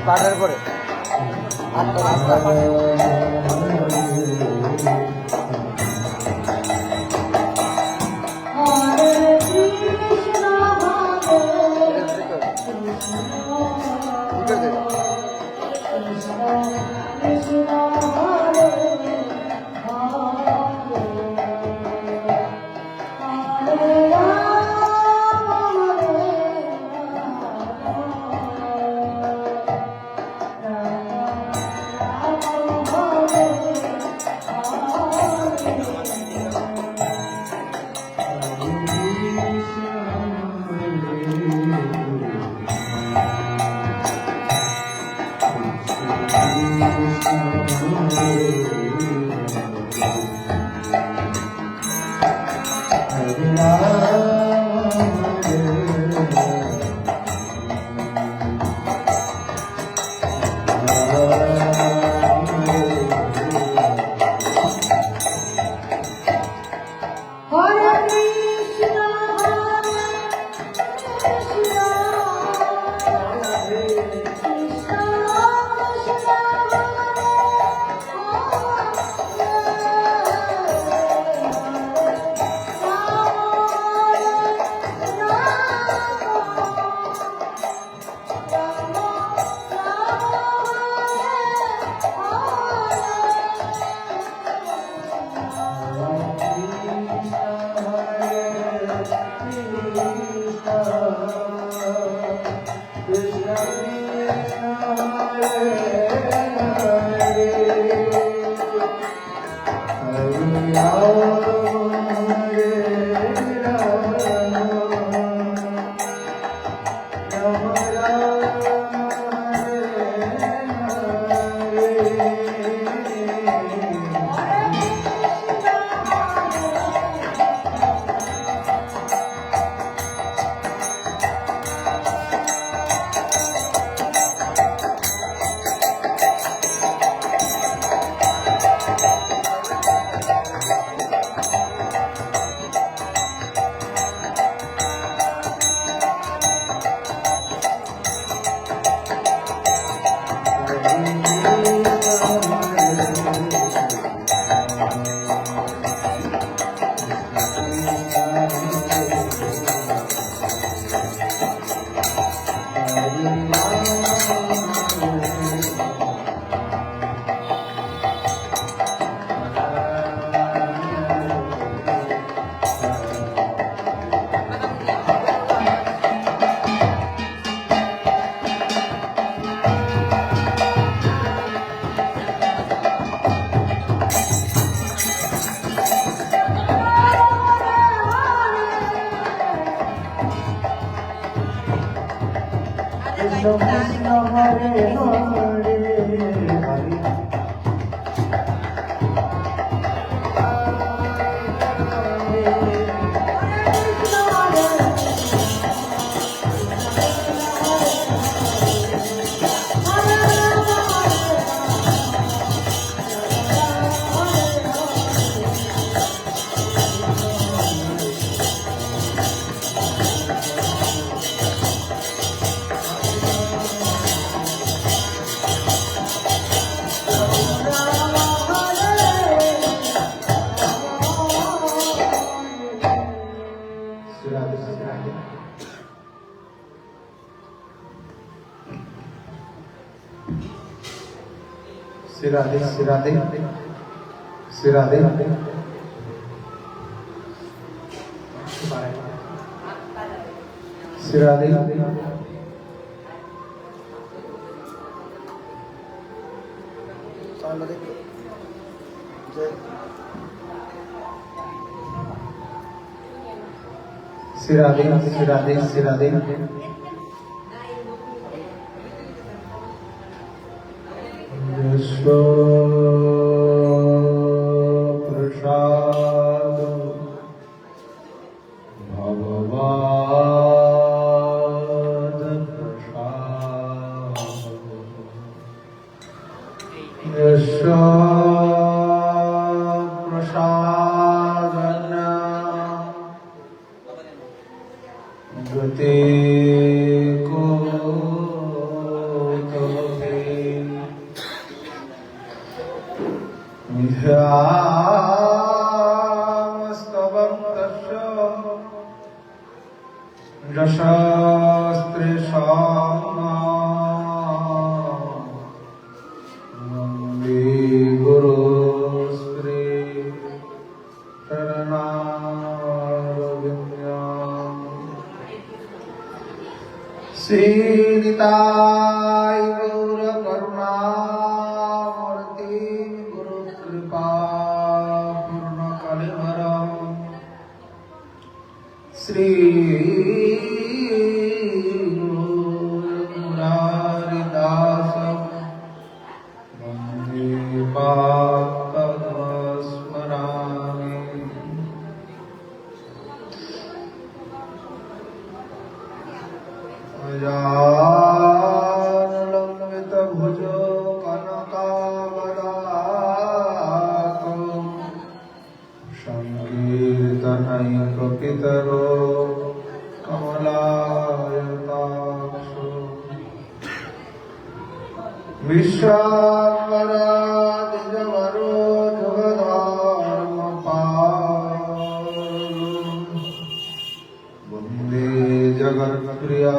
পাটার পরে Sirade, Sirade, Sirade, Sirade, Sirade, Sirade, Sirade, Prasad Bhagavad Prasad Prasadana गते को तोते मिथ्यामस्तवं तस्य यशस्त्रेषाम् वन्दे गुरुश्री चरणारविन्द्याम् श्रीनिताय गौरकरुणामूर्ति गुरुकृपा पूर्णकलिवरम् श्री मुरारिदासं वन्दे पादस्मरामि अजानुलम्बितभुजो कनकावदातो संकीर्तनैकपितरो कमलायताक्षो विश्वात्मरादिजवरो जुगधर्मपालो वन्दे जगत्प्रिया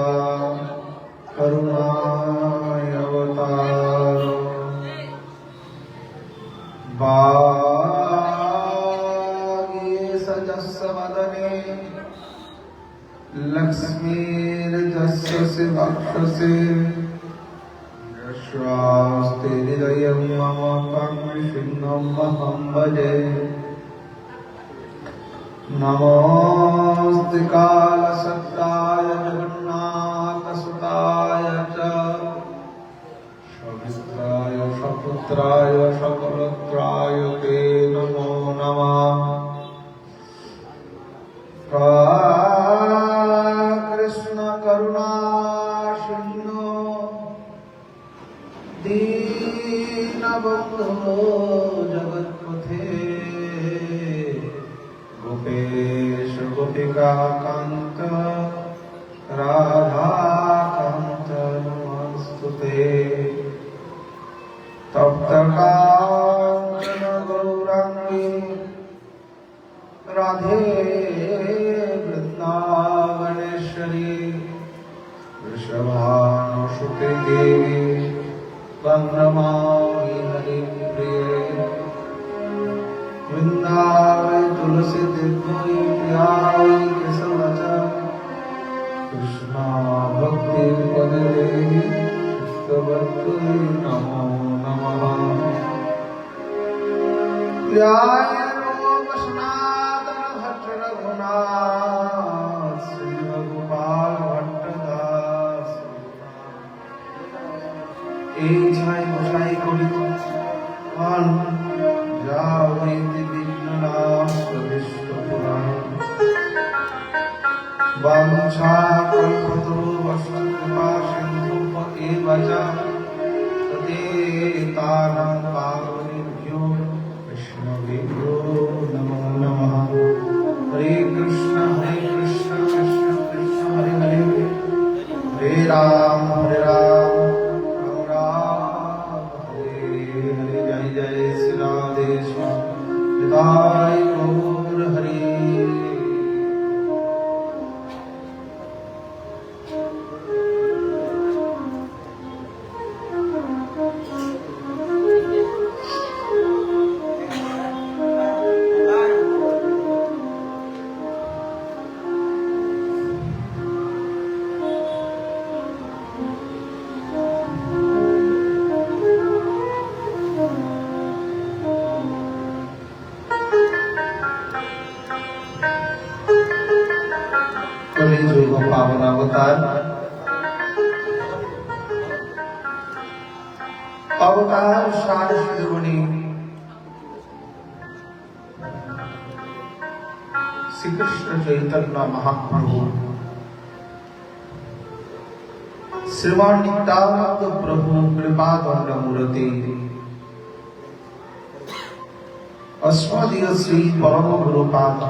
करुणावतारो सजस्य वदने लक्ष्मीर्जस्य वक्षसि यस्यास्ति हृदयं मम तं सिंहमहं भजे नमोऽस्ति कालसत्ताय जगन्नाथसुताय च सवित्राय सपुत्राय सकलत्राय ते नमो नमः कृष्ण करुणा सिन्धो दीनबन्धो जगत्पथे गोपेश गोपिका कान्त राधाकान्त नमस्तुते तप्तकाञ्चन गौराङ्गी राधे वृन्दावनेश्वरी वृषभानुसुते देवी वन्दनामि हरिप्रिये वृन्दावै तुलसी देवी प्रियाय केशवच कृष्णा भक्ति पदे कृष्णभक्ति नमो नमः प्रियाय सनातन भट्ट रघुनाथ श्री गोपाल भट्टदास এই ছাই মশাই করি মান যাও হইতে বিঘ্ননাশ প্রবিষ্ট পুরাণ বাঞ্ছা কল্পতরু বস্তু কৃপা সিন্ধু পতি বচা ততে তারং পাবনেভ্যো বৈষ্ণবেভ্যো নমো নমঃ हरे कृष्ण कृष्ण कृष्ण हरे हरे हरे राम राम राम हरे हरे जय जय श्री राधे निताय गौर हरे कलिजुग पावन अवतार अवतार सार शिरोमणि श्री कृष्ण चैतन्य महाप्रभु श्रीमान नित्यानंद प्रभु कृपा दंड मूर्ति अस्मदीय श्री परम गुरुपाद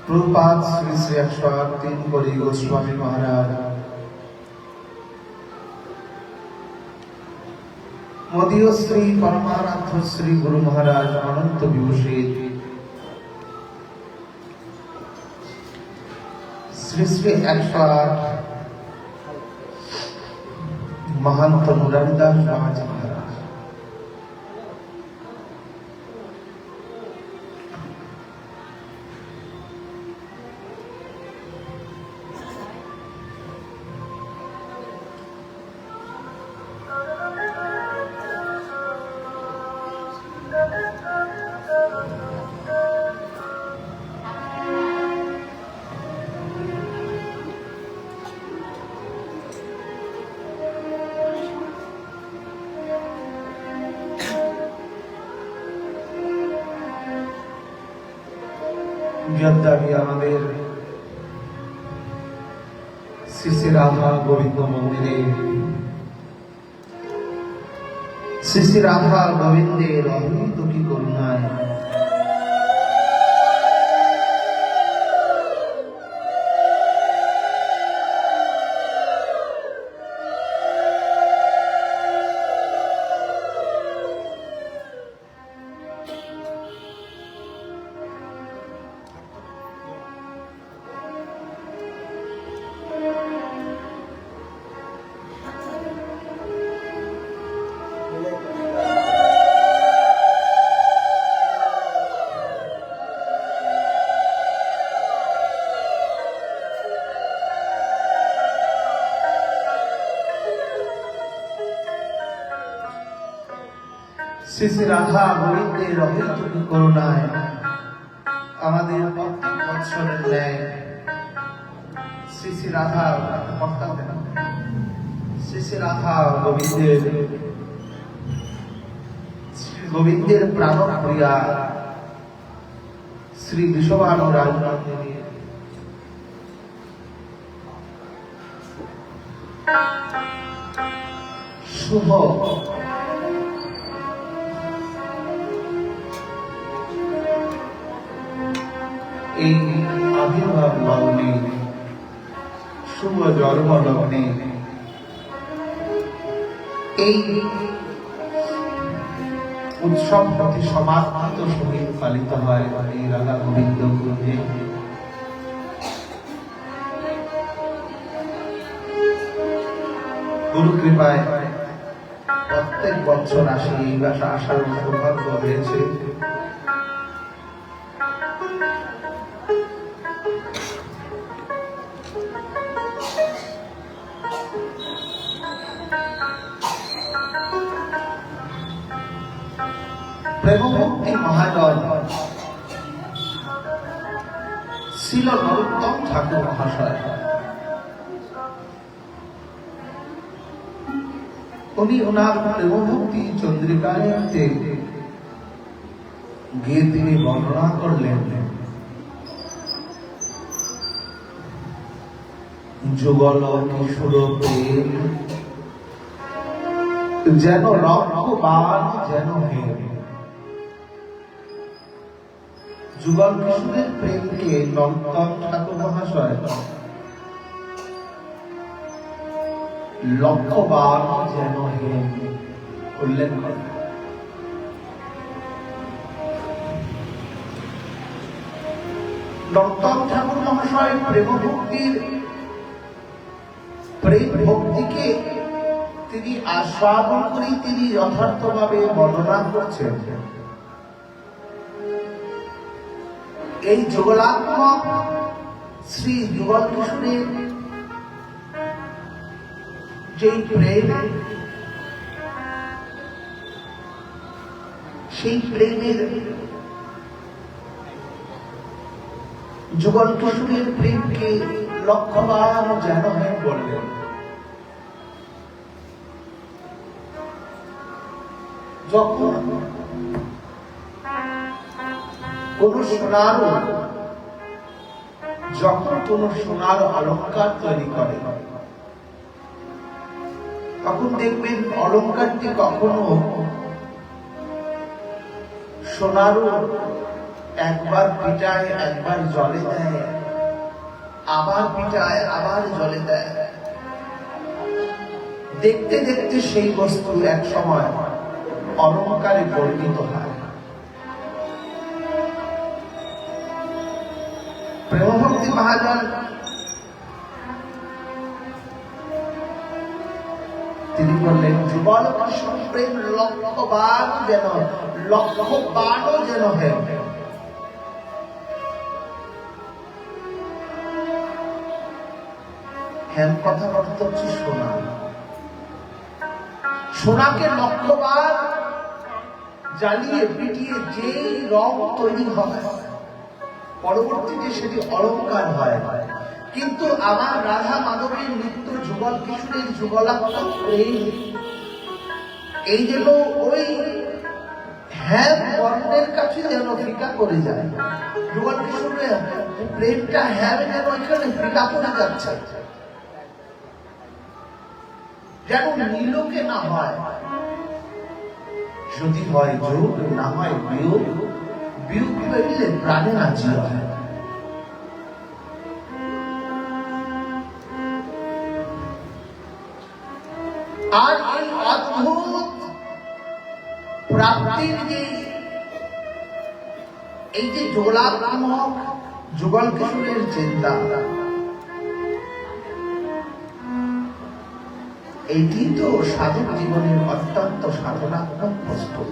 প্রভুপাদ শ্রী শ্রী 103 কোটি গোস্বামী মহারাজ, মদীয় শ্রী পরমারাধ্য শ্রী গুরু মহারাজ অনন্ত বিভূষিত শ্রী শ্রী 108 মহান্ত মুরারিদাস বাবাজি মহারাজ, যদ্দাবি আমাদের শ্রী শ্রী রাধা গোবিন্দ মন্দিরে শ্রী শ্রী রাধা গোবিন্দের অহিত কি করুণায় শ্রী শ্রী রাধা গোবিন্দের অহিত কি করুণায় আমাদের প্রত্যেক বৎসরের ন্যায় শ্রী শ্রী রাধা শ্রী শ্রী রাধা গোবিন্দের প্রাণ প্রিয়া শ্রী বিশ্বভানু রাজনন্দিনী শুভ এই আবির্ভাব লগ্নে শুভ জন্ম লগ্নে এই উৎসব প্রতি সমাপ্ত সহিত পালিত হয় এই রাধা গোবিন্দ গ্রহে। গুরু কৃপায় প্রত্যেক বছর আসি, এই ভাষা আসার সৌভাগ্য হয়েছে। প্রেমভক্তি মহাজন ছিল নরোত্তম ঠাকুর মহাশয়। উনি ওনার প্রেমভক্তি চন্দ্রিকায় গিয়ে তিনি বর্ণনা করলেন, যুগল কিশোর প্রেম যেন রক্তবান যেন হেম। যুগল কিশোরের প্রেমকে নরোত্তম ঠাকুর মহাশয় লক্ষ্যবান যেন হেম উল্লেখ করেন। নরোত্তম ঠাকুর মহাশয় প্রেম ভক্তিকে তিনি আস্বাদন করে তিনি যথার্থভাবে বর্ণনা করছেন। এই যুগলাত্মক শ্রী যুগল কিশোরের যে প্রেম, সেই প্রেমের যুগল কিশোরের প্রেমকে লক্ষ্যবান যেন হেম বললেন। যখন কোন সোনার অলঙ্কার তৈরি করে, তখন দেখবেন অলঙ্কারটি কখনো সোনার একবার পিটায়, একবার জলে দেয়, আবার পিটায়, আবার জলে দেয়। দেখতে দেখতে সেই বস্তু এক সময় অলঙ্কারে পরিণত হয়। প্রেমভক্তি মহাজন তিনি বললেন, যুগল কৃষ্ণ প্রেম লক্ষ বাণ যেন, লক্ষ বাণও যেন হেন। হেন কথার অর্থ হচ্ছে সোনা। সোনাকে লক্ষ্যবার জ্বালিয়ে পিটিয়ে যেই রং তৈরি হয়, পরবর্তীতে সেটি অলঙ্কার হয়। কিন্তু আমার রাধা মাধবের নিত্য যুগল কিশোরের যুগলাত্মক প্রেম এই যেন ওই হ্যাম বর্ণের কাছে যেন ফিকা করে যায়। যুগল কিশোরের প্রেমটা হ্যাম যেন ওইখানে ফিকা করে যাচ্ছে, যেন নীলকে না হয়, যদি হয় যোগ, না হয় বিয়োগ, বিয়োগ হইলে প্রাণে নাচি হয়। আর এই অদ্ভুত প্রাপ্তির যে এই যে যুগলাত্মক যুগল কিশোরের চিন্তা, এটি তো সাধক জীবনের অত্যন্ত সাধনাত্মক বস্তু।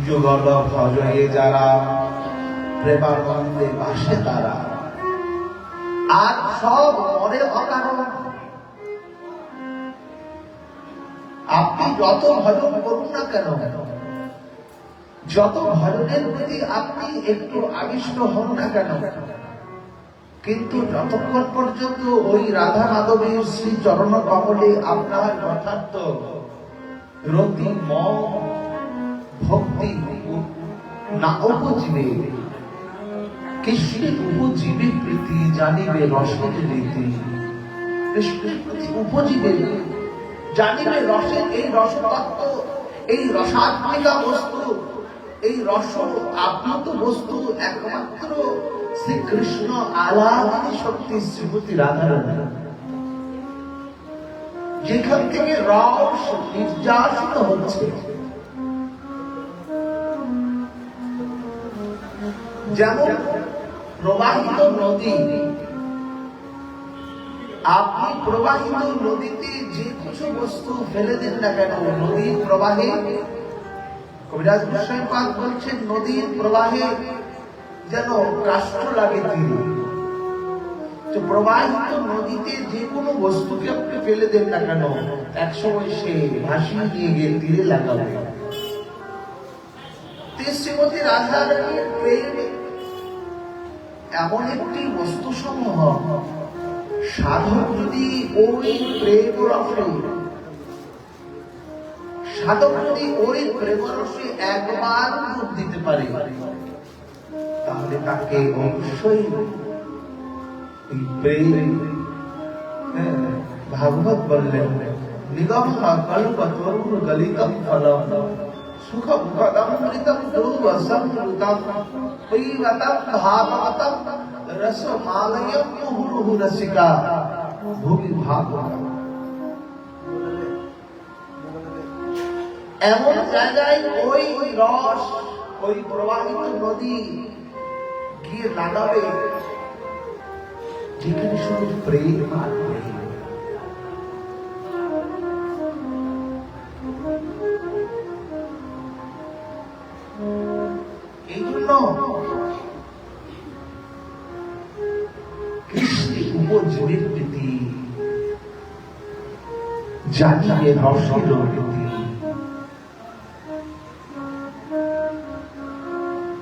যুগল ভজয়ে যারা, প্রেমানন্দে বাসে তারা, আর সব মরে অকারণ। আপনি যত ভজন করুন না কেন, যত ভজনের প্রতি আপনি একটু আবিষ্ট হন না কেন, কিন্তু যতক্ষণ পর্যন্ত ওই রাধা মাধবের শ্রী চরণ কমলে আপনার যথার্থ রতি মন ভক্তি না উপজীবে, কৃষ্ণের উপজীবে প্রীতি জানিবে রসের রীতি। কৃষ্ণের প্রতি উপজীবে জানিবে রসের এই রসতত্ত্ব, এই রসাত্মিকা বস্তু, এই রস আপ্লুত বস্তু একমাত্র শ্রীকৃষ্ণ আলাদা শক্তি শ্রীমতী রাধারানী, যেখান থেকে রস নির্যাসিত হচ্ছে। যেমন প্রবাহিত নদী, আপনি প্রবাহিত নদীতে যে কিছু বস্তু ফেলে দেন না কেন, নদীর প্রবাহে, কবিরাজ গোস্বামী পাদ বলছেন, নদীর প্রবাহে যেন কাষ্ঠ লাগে তীরে। তো প্রবাহিত নদীতে যে কোনো বস্তুকে আপনি ফেলে দেন না কেন, একসময় সে ভাসিয়ে নিয়ে গিয়ে তীরে লাগাবে। শ্রীমতী রাধারানীর প্রেম এমন একটি বস্তু সমূহ, সাধক যদি ওই প্রেম রসে, সাধক যদি ওই প্রেম রসে একবার ডুব দিতে পারে, তাহলে তাকে অবশ্যই প্রেম, ভাগবত বললেন, নিগম কল্পতরু গলিতম ফলম সুখম কদমৃতম দুর্বসম রুতম পীবতম ভাগবতম রসমালয়ম মুহুর্মুহু রসিকা ভুবি ভাগবতম। এমন জায়গায় ওই রস, ওই প্রবাহিত নদী গিয়ে লাগাবে যেখানে শুধু প্রেম আর প্রেম। এই জন্য কৃষ্ণের উপজীবের প্রীতি জানিয়ে রসের প্রীতি,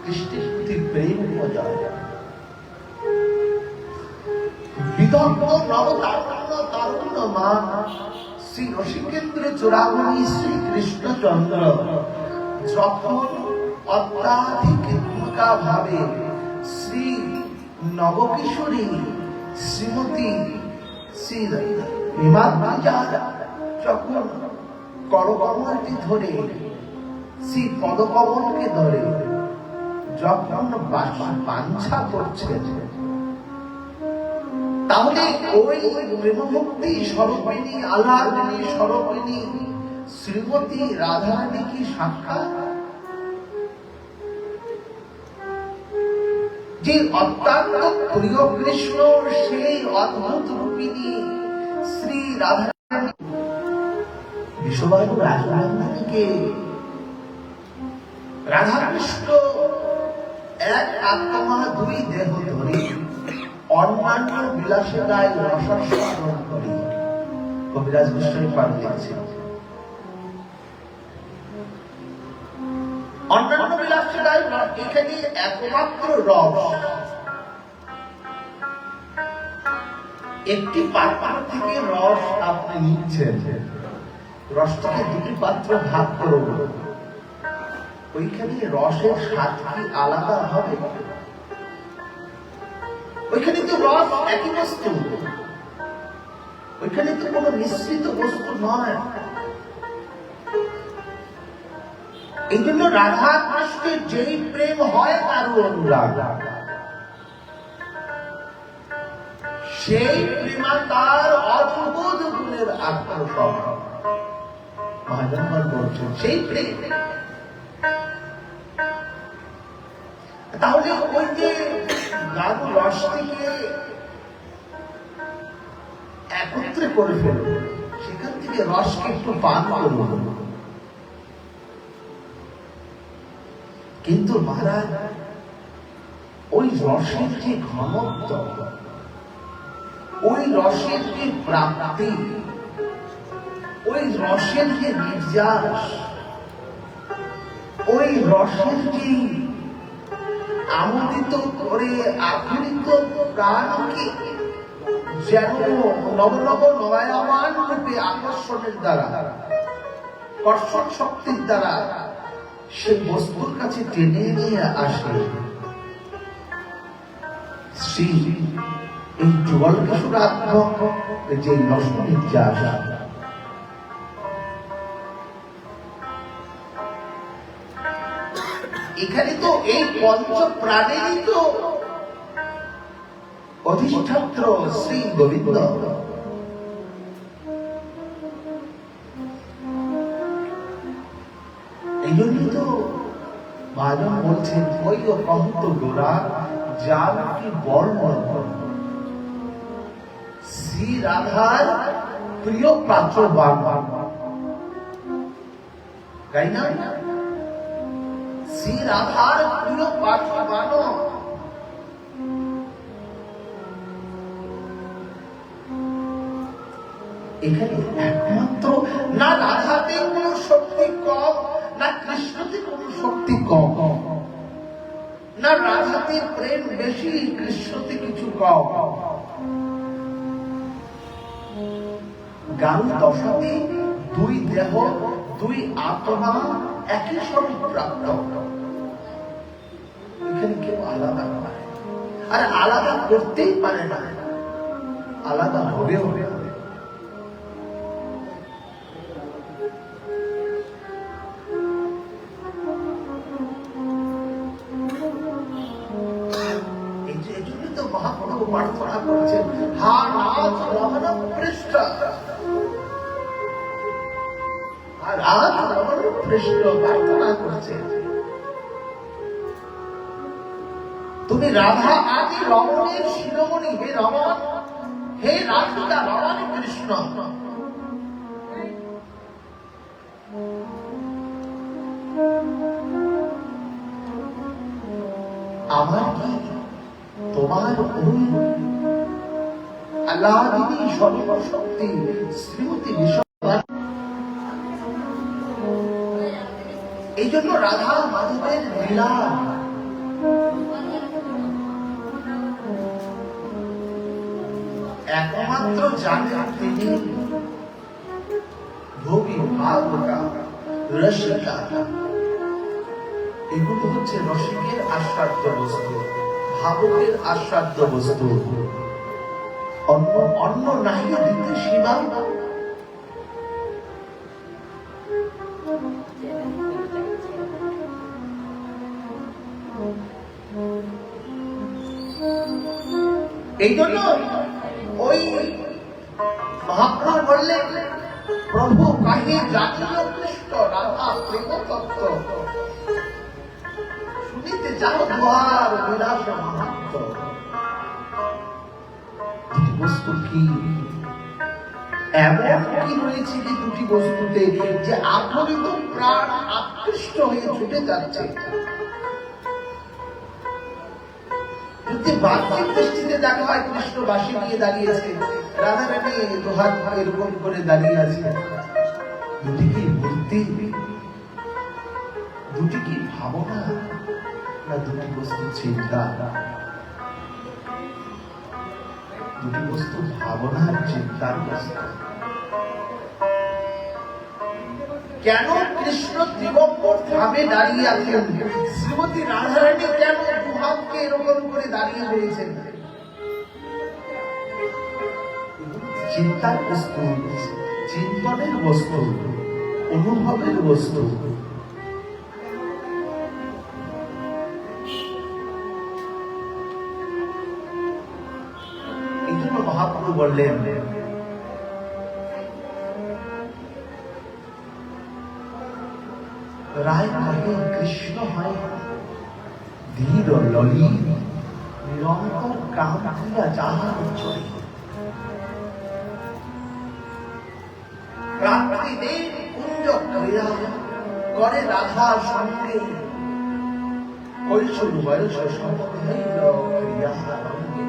কৃষ্ণের প্রতি প্রেম বজায় বিদগ্ধ নবতারুণ্য তারুণ্য মা শ্রী রসিকেন্দ্র চূড়ামণি শ্রী কৃষ্ণচন্দ্র যখন অত্যাধিক দুর্গা ভাবে শ্রী নবকিশোরী শ্রীমতী শ্রী হিমাদ্রি যখন করকমলটি ধরে শ্রী পদকমলকে ধরে যখন বাঞ্ছা করছে, তাহলে ওই প্রেমভক্তি স্বরূপিণী আহ্লাদিনী স্বরূপিণী শ্রীমতী রাধারানী কি সাক্ষাৎ? যে অত্যন্ত প্রিয় কৃষ্ণ সেই অদ্ভুত রূপিণী শ্রী রাধারানী বিশ্ববাবু রাজনন্দনীকে রাধাকৃষ্ণ এক আত্মা দুই দেহ ধরে অন্যান্য বিলাসিতায় রসাস্বাদন করে। কবিরাজ গোস্বামী পাঠ লিখছেন, অন্যান্য বিলাসিতায় এখানে একমাত্র রস। একটি পাত্র থেকে রস আপনি নিচ্ছেন, রসটাকে দুটি পাত্র ভাগ করব, ওইখানে রসের স্বাদ কি আলাদা হবে? ওইখানে তো রস একই বস্তু, ওইখানে তো কোনো মিশ্রিত বস্তু নয়। এই জন্য রাধা কৃষ্ণের যেই প্রেম হয় কারো অনুরাগ, সেই প্রেমা তার অদ্ভুত গুণের আকর্ষণ। মহাজনগণ বলছেন সেই প্রেম। তাহলে ওই যে গাঢ় রসটিকে একত্রে করে ফেলব, সেখান থেকে রসকে একটু পান করব। কিন্তু মহারাজ ওই রসের যে ঘনত্ব, ওই রসের যে প্রাপ্তি, ওই রসের যে নির্যাস, ওই রসের যে আমোদিত করে আকুলিত প্রাণকে যেন নব নব নবায়মান রূপে আকর্ষণের দ্বারা, কর্ষণ শক্তির দ্বারা সেই বস্তুর কাছে টেনে নিয়ে আসে। শ্রী এই যুগল কিশোরাত্মক যে রস নির্যাস, এখানে তো এই পঞ্চ প্রাণেরই তো অধিষ্ঠাত্র শ্রী গোবিন্দ। এই জন্যই তো মহাজন বলছেন ওই অকন্ত গোরা যার কি বর্ণ শ্রী রাধার প্রিয় পাত্র বান, তাই না? শ্রী রাধার প্রিয় পাত্র বান। এখানে একমাত্র না রাধাতে কোন শক্তি কম, না কৃষ্ণতে কোন শক্তি কম, না রাধাতে প্রেম বেশি, কৃষ্ণতে কিছু কম। গান দশাতে দুই দেহ দুই আত্মা একই স্বরূপ প্রাপ্ত। এখানে কেউ আলাদা নয়, আর আলাদা করতেই পারে না, আলাদা হবে হবে। মহাপ্রভু প্রার্থনা করছেন, হা নাথ রমণ পৃষ্ঠ, রমণ পৃষ্ঠ প্রার্থনা করছেন, তুমি রাধা আদি রমণের শিরোমণি, হে রমণ, হে রাধিকা রমণ কৃষ্ণ। আমার কি তোমার ওই আহ্লাদিনী সর্বশক্তি শ্রীমতী বিশ্বনাথ? এই জন্য রাধা মাধবের লীলা একমাত্র জানেন তিনি ভোগী ভাগবতা রসিকা। এগুলো হচ্ছে রসিকের আস্বাদ্য বস্তু, ভাবকের আস্বাদ্য বস্তু। অন্য নাহিয়ে দিতে শিবা। এই জন্য ওই মহাপ্রভু বললেন, প্রভু কাহে জাতীয় কৃষ্ণ রাধা প্রেম তত্ত্ব, শুনিতে যাও দুয়ার বিলাস মাহাত্ম। বস্তু কি এমন কি রয়েছে যে দুটি বস্তুতে যে আপনিত প্রাণ আকৃষ্ট হয়ে ছুটে যাচ্ছে? যদি বাহ্যিক দৃষ্টিতে দেখা হয়, কৃষ্ণ বাঁশি নিয়ে দাঁড়িয়েছে, রাধা রানী দুহাত এরকম করে দাঁড়িয়ে আছে, দুটি কি মূর্তি, দুটি কি ভাবনা, না দুটি বস্তু চিন্তা? দুটি বস্তু ভাবনার চিন্তার বস্তু। কেন কৃষ্ণ ত্রিবঙ্গর ধামে দাঁড়িয়ে আছেন? শ্রীমতী রাধারানী কেন দুহাতকে এরকম করে দাঁড়িয়ে রয়েছেন? চিন্তার বস্তু, চিন্তনের বস্তু, অনুভবের বস্তু। এই জন্য মহাপ্রভু বললেন, রায় কাহে কৃষ্ণ হয় ধীর ললি, নিরন্তর কাম ক্রিয়া যাহার চলে। রাত্রিদিন কুঞ্জ ক্রিয়া করে রাধার সঙ্গে, কৈশোর বয়স সমহৈল ক্রিয়া রঙ্গে।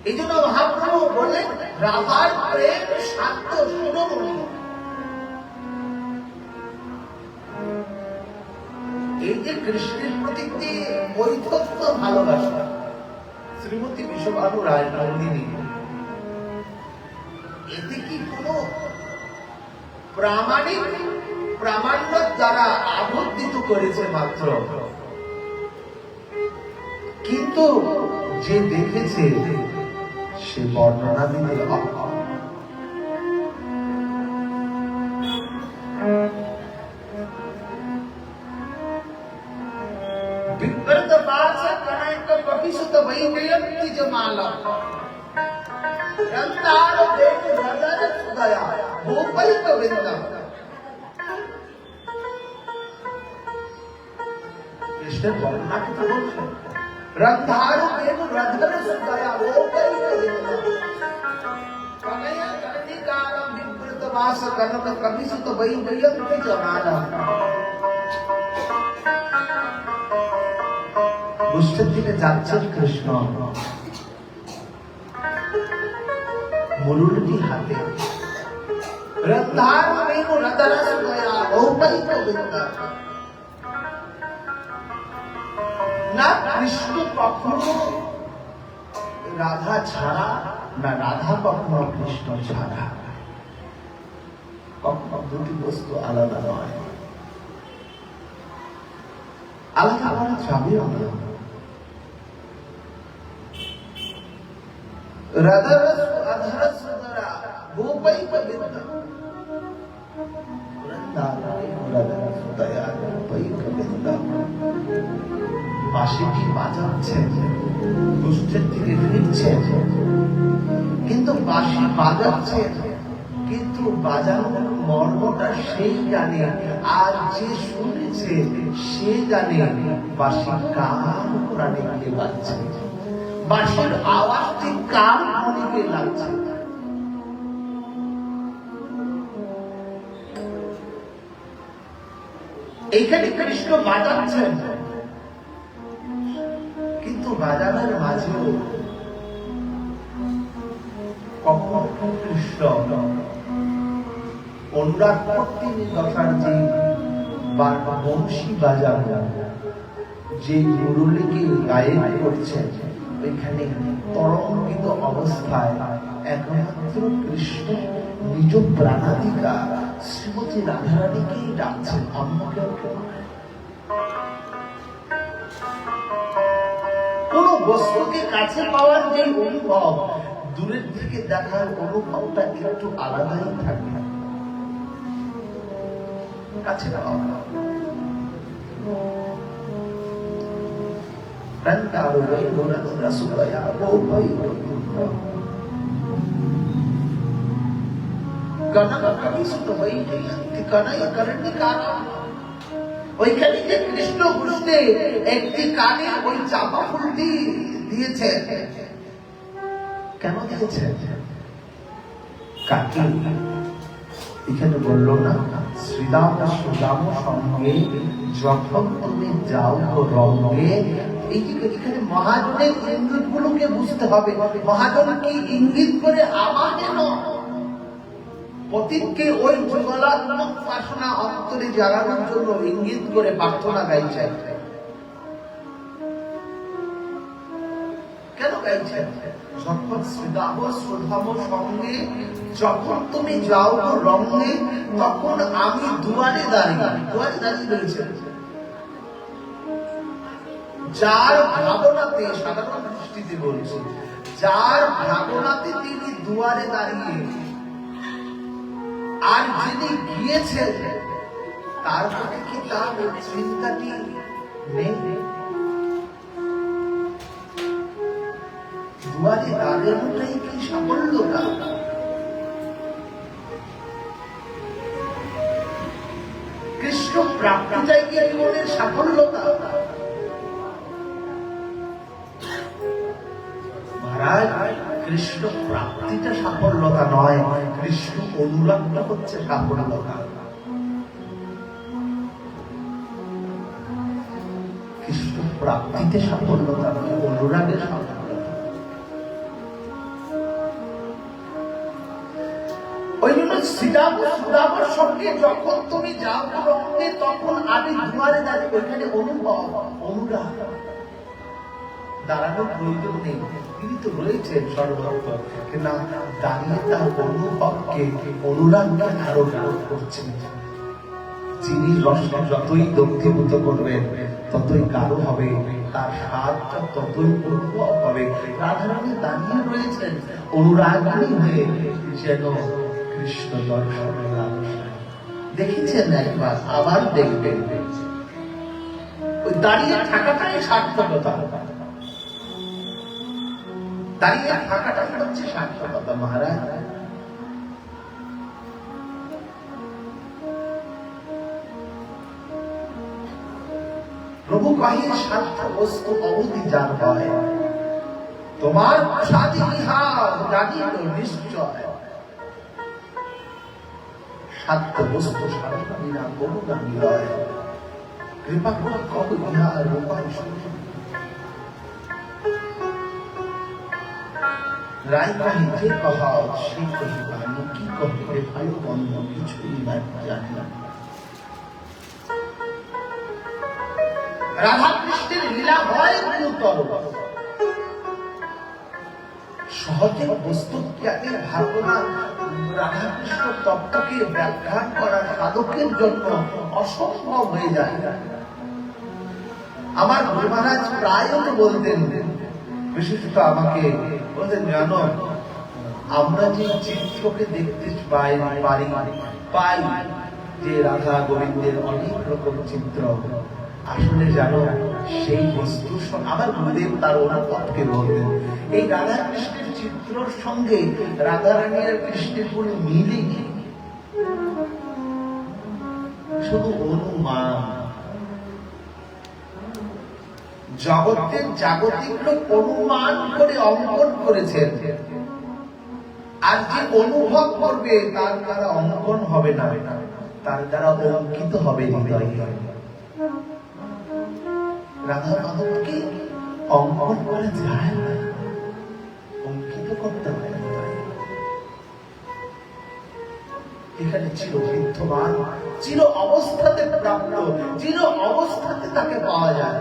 এই জন্য মহাপ্রভু বললেন, রাধার প্রেম শান্ত শিরোমণি। এই যে কৃষ্ণের প্রতি যে বৈধত্ব ভালোবাসা, শ্রীমতী বিশ্বভানু রায় নন্দিনী, এতে কি কোন প্রামাণ্য দ্বারা আবদ্ধিত করেছে মাত্র, কিন্তু যে দেখেছে সে বর্ণনা দিতে অক্ষম। বিব্রত বাস কনক কপিসুত বৈজয়ন্তি জমালা, রন্তার দেখ রদন সুদয়া গোপৈক বৃন্দম। কৃষ্ণের বর্ণনা কি বলছে? রন্তার দেখ রদন সুদয়া গোপৈক বৃন্দম, কনয়া কর্ণিকারম বিব্রত বাস কনক কপিসুত বৈজয়ন্তি জমালা। দুষ্টের দিকে যাচ্ছেন কৃষ্ণ, মুরুলটি হাতে, রন্ধার মেনু রদরস গয়া গোপৈক বৃন্দম। না কৃষ্ণ কখনো রাধা ছাড়া, না রাধা কখনো কৃষ্ণ ছাড়া। কখনো দুটি বস্তু আলাদা নয়, আলাদা করা যাবেও না। রদরস অধরস দ্বারা গোপৈক বৃন্দম, রদরস দয়া গোপৈক বৃন্দম। বাঁশিটি বাজাচ্ছেন, দুষ্টের দিকে ফিরছেন, কিন্তু বাঁশি বাজাচ্ছেন, কিন্তু বাজানোর মর্মটা সেই জানে, আর যে শুনেছে সে জানে বাঁশি কার প্রাণে গিয়ে বাজছে, বাঁশির আওয়াজটি কার মনে গিয়ে লাগছে। এইখানে কৃষ্ণ বাজাচ্ছেন, কিন্তু বাজানোর মাঝেও কখনো কৃষ্ণ অনুরাগ করতে দশার যে বংশী বাজানো, যে মুরলীকে গায়েন করছেন, ওইখানে তরঙ্গিত অবস্থায় একমাত্র কৃষ্ণ নিজ প্রাণাধিকা শ্রীমতী রাধারানীকেই ডাকছেন, অন্য কেউ কেউ। কোন বস্তুকে কাছে পাওয়ার যে অনুভব, দূরের থেকে দেখার অনুভবটা একটু আলাদাই থাকে। কাছে পাওয়া रंगारो गए रसुगया वो भाई कनक कभी सुत वही ठिकाना ये करनी काना ওইখানে যে কৃষ্ণ ঘুরতে একটি কানে ওই চাপা ফুলটি দিয়েছে কেন দিয়েছে কাকে এখানে বললো না শ্রীরাম সুদাম সঙ্গে যখন তুমি যাও রঙ্গে এই যে এখানে মহাজনের ইঙ্গিত গুলোকে বুঝতে হবে মহাজন কি ইঙ্গিত করে আমাকে নয় পতিতকে ওই যুগলাত্মক বাসনা অন্তরে জাগানোর জন্য ইঙ্গিত করে প্রার্থনা গাইছে কেন গাইছে যখন শ্রীদাম সুধাম সঙ্গে যখন তুমি যাও রঙ্গে তখন আমি দুয়ারে দাঁড়িয়ে রয়েছে যার ভাবনাতে সাধারণ দৃষ্টিতে বলছি যার ভাবনাতে তিনি দুয়ারে দাঁড়িয়ে আর যিনি গিয়েছেন তার প্রতি কি তার চিন্তাটি নেই দুয়ারে দাঁড়ানোটাই কি সাফল্যতা কৃষ্ণ প্রাপ্তিটাই কি জীবনের সাফল্যতা মহারাজ কৃষ্ণ প্রাপ্তিটা সাফল্যতা নয় কৃষ্ণ অনুরাগটা হচ্ছে সাফল্যতা কৃষ্ণ প্রাপ্তিতে সাফল্যতা নয় অনুরাগের সাফল্যতা ওই জন্য শ্রীরাম সুদামার সঙ্গে যখন তুমি যাও রঙ্গে তখন আমি দুয়ারে দাঁড়িয়ে ওইখানে অনুভব অনুরাগ দাঁড়ানোর প্রয়োজন নেই তিনি তো রয়েছেন সর্বত্র না দাঁড়িয়ে তার অনুভবকে অনুরাগকে আরো গাঢ় করছেন যিনি রসকে যতই দগ্ধীভূত করবেন ততই গাঢ় হবে তার স্বাদটা ততই অনুভব হবে রাধারানী দাঁড়িয়ে রয়েছেন অনুরাগী হয়ে যেন কৃষ্ণ দর্শনের আলোচনা দেখেছেন একবার আবার দেখবেন ওই দাঁড়িয়ে থাকাটাই সার্থকতা দাঁড়িয়ে থাকাটা হচ্ছে সার্থকতা মহারাজ প্রভু কহিন স্বার্থ বস্তু অবধি যার হয় তোমার সাধি ইহার জানিল নিশ্চয় স্বার্থ বস্তু সাধনা বিনা বহুদা নিলয় কৃপা করে কব ইহার রূপায় রায় কহি যে কহা সে কহিবা আমি কি কহিবে ভাই বন্ধ কিছুই না জানি না রাধা কৃষ্ণের লীলা হয় গুরুতর সহজে বস্তু জ্ঞানের ভাবনা রাধা কৃষ্ণ তত্ত্বকে ব্যাখ্যা করা সাধকের জন্য অসম্ভব হয়ে যায় আমার গুরু মহারাজ প্রায়ই বলতেন বিশেষত আমাকে বলতেন জানো আমরা যে চিত্রকে দেখতে পাই যে রাধা গোবিন্দের অনেক রকম চিত্র আসলে জানো সেই বস্তু আমার গুরুদেব তার অনুভবকে বলতেন এই রাধা কৃষ্ণের চিত্রের সঙ্গে রাধা রানী আর কৃষ্ণের কোনো মিলই নেই শুধু অনুমান জগতের জাগতিক লোক অনুমান করে অঙ্কন করেছেন আর যে অনুভব করবে তার দ্বারা অঙ্কন হবে না তার দ্বারা অঙ্কিত হবে হৃদয় রাধা মাধবকে অঙ্কন করা যায় না অঙ্কিত করতে হয় এখানে চির বিদ্যমান চির অবস্থাতে প্রাপ্ত চির অবস্থাতে তাকে পাওয়া যায়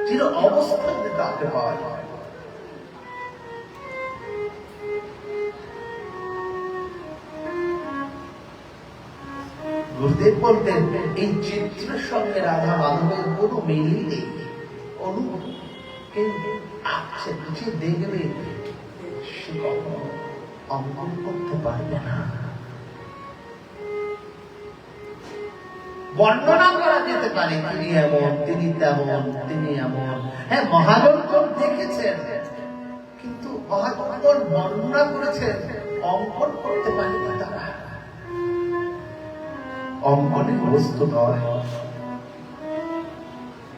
চির অবস্থাতে তাকে পাওয়া যায় গুরুদেব বলতেন এই চিত্রের সঙ্গে রাধা মাধবের কোনো মিলই নেই কেউ আঁকছে কিছু দেখবে সে কখনো অঙ্কন করতে পারবে না বর্ণনা করা যেতে পারে তিনি এমন, তিনি তেমন, তিনি এমন। হ্যাঁ, মহাজনগণ দেখেছেন, কিন্তু মহাজনগণ বর্ণনা করেছেন, অঙ্কন করতে পারেনি তারা। অঙ্কনের বস্তু নয়।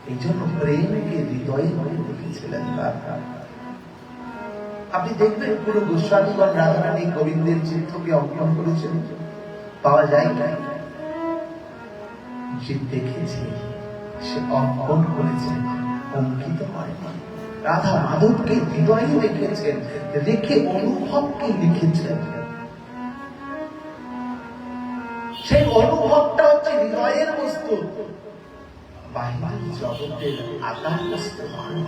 এই জন্য প্রেমকে হৃদয়ে মনে রেখেছিলেন তারা। আপনি দেখবেন পুরো গোস্বামীগণ রাধারানী গোবিন্দের চিত্রকে অঙ্কন করেছেন, পাওয়া যায় না। যে দেখেছে সে অঙ্কন করেছে, অঙ্কিত হয়নি। রাধা মাধবকে হৃদয়ে রেখেছেন, রেখে অনুভবকে লিখেছেন। সেই অনুভবটা হচ্ছে হৃদয়ের বস্তু, বাহিরের জগতের আকার বস্তু নয়।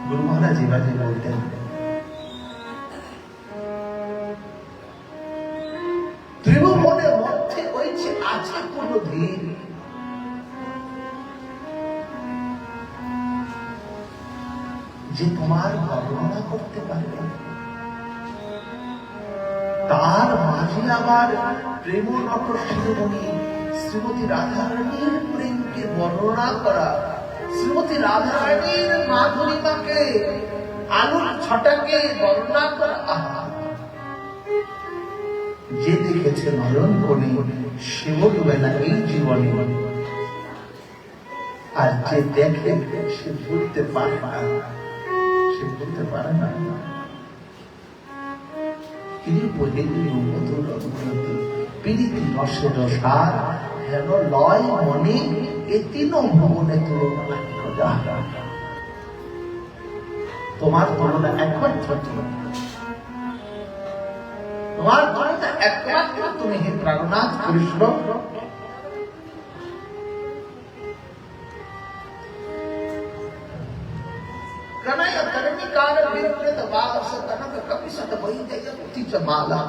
গুরু মহারাজ এবারে বলতেন, ত্রিভুবনের মধ্যে হয়েছে আছে কোন ধীর, যে তোমার বর্ণনা করতে পারবে। তার মাঝে আবার প্রেমনত শিরোমণি শ্রীমতী রাধারানীর প্রেমকে বর্ণনা করা, শ্রীমতী রাধারানীর মাধুরীমাকে, আলোর ছটাকে বর্ণনা করা। যে দেখেছে নয়ন কোণে সে বলবে না এই জীবনে, আর যে দেখে সে বলতে পারে না, সে বলতে পারে না। তিনি বলেন পীড়িতি রসে রসার হেন লয় মনে এতিন ভবনে তুলনা। তোমার তুলনা একমাত্র, তোমার তুলনা একমাত্র তুমি হে প্রাণনাথ কৃষ্ণ। कनय करनी कार विपरीत वास कनक कपिसत वैजय मुक्ति माला।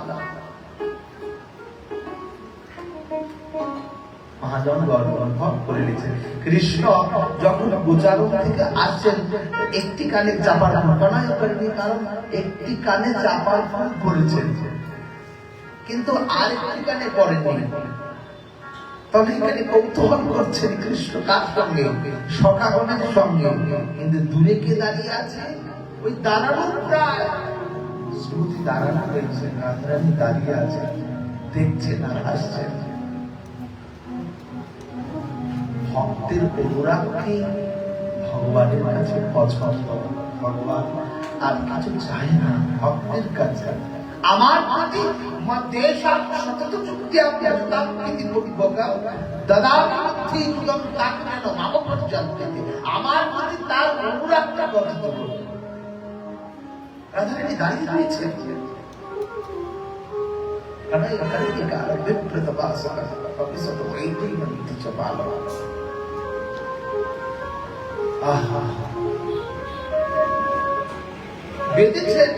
মহাজনগণ অনুভব করে নিয়েছেন, কৃষ্ণ যখন গোচারণ থেকে আসছেন, একটি কানে চাপার ঘটনায় করেনি, কারণ একটি কানে চাপার ফুল পড়েছেন, কিন্তু আরেকটি কানে পড়েনি। তবে এখানে কৌতূহল করছেন কৃষ্ণ কার সঙ্গে? সখাগণের সঙ্গে। কিন্তু দূরে কে দাঁড়িয়ে আছে? ওই দাঁড়ানোর প্রায় শ্রুতি দাঁড়ানো হয়েছে, রাধারানী দাঁড়িয়ে আছে, দেখছেন আর হাসছেন। ভক্তের অনুরাগকে ভগবানের কাছে পছন্দ। ভগবান আর কিছু চায় না ভক্তের কাছে। আমার প্রতি দেশার সতত চুক্তি আমার প্রতি তার অনুরাগটা গঠিত করুন। রাধারানী দাঁড়িয়ে রয়েছেন, বেঁধেছেন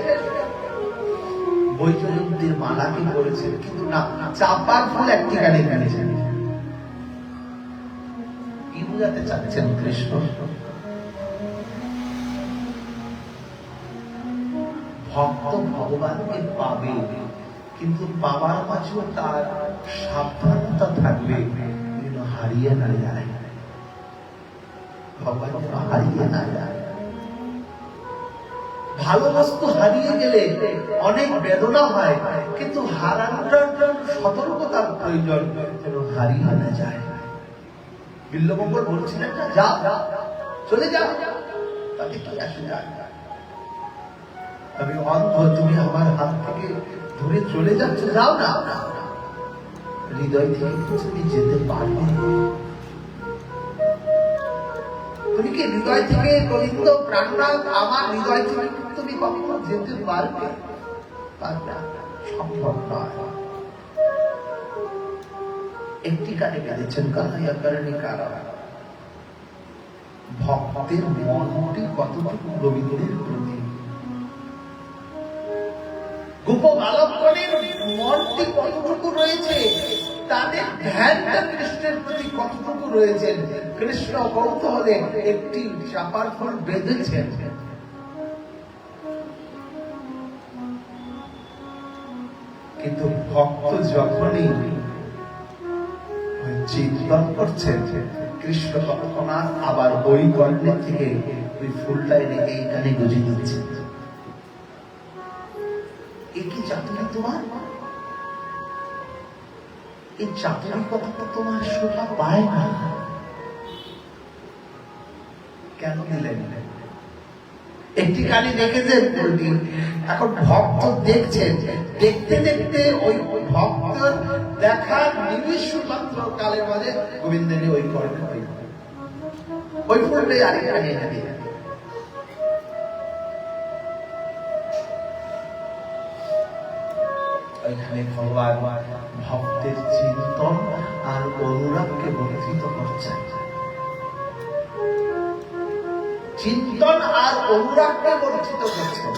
বৈজয়ন্তীর মালাকে করেছেন, কিন্তু না, চাপার ফুল একটি গানে কিনেছেন। কি বুঝাতে চাচ্ছেন কৃষ্ণ? ভক্ত ভগবানকে পাবে, কিন্তু পাওয়ার মাঝেও তার সাবধানতা থাকবে যেন হারিয়ে না যায়, ভগবান যেন হারিয়ে না যায়। ভালো বস্তু হারিয়ে গেলে অনেক বেদনা হয়, কিন্তু হারানোটার জন্য সতর্কতার প্রয়োজন, যেন হারিয়ে না যায়। বিল্লমঙ্গল বলছিলেন না, যা চলে যাও, তাতে কি আসে যায়? আমি অন্ধ, তুমি আমার হাত থেকে ধরে চলে যাচ্ছ, যাও না। হৃদয় থেকে তুমি যেতে পারবে? তুমি কি হৃদয় থেকে গোবিন্দ প্রাণনাথ আমার হৃদয় থেকে তুমি কখনো যেতে পারবে? সম্ভব নয়। একটি কানে বেঁধেছেন কানাইয়া কারণে কারা। ভক্তের মনটি কতটুকু গোবিন্দের প্রতি, গোপ বালকগণের মনটি কতটুকু রয়েছে, তাদের ধ্যানটা কৃষ্ণের প্রতি কতটুকু রয়েছে। কৃষ্ণ কৌতূহলে একটি চাপার ফুল বেঁধেছেন, কিন্তু ভক্ত যখনই চিন্তন করছেন কৃষ্ণ তৎক্ষণাৎ আবার ওই গর্ণে থেকে ওই ফুলটা এনে এইখানে গুজে দিচ্ছে। এ কি চাতুরি তোমার? এই চাতুরি কথাটা তোমার শোভা পায় না। কেন দিলেন? একটি কালি রেখেছেন ফুলটি, এখন ভক্ত দেখছেন, দেখতে দেখতে ওই ভক্তের দেখার নিমিষ মাত্র কালের মাঝে গোবিন্দের ওই কর্ণে ওই ফুলটাই আরেকখানে এনে দিয়ে ওইখানে ভগবান ভক্তের চিন্তন আর অনুরাগকে বর্ধিত করছেন। চিন্তন আর অনুরাগকে বর্ধিত করছেন।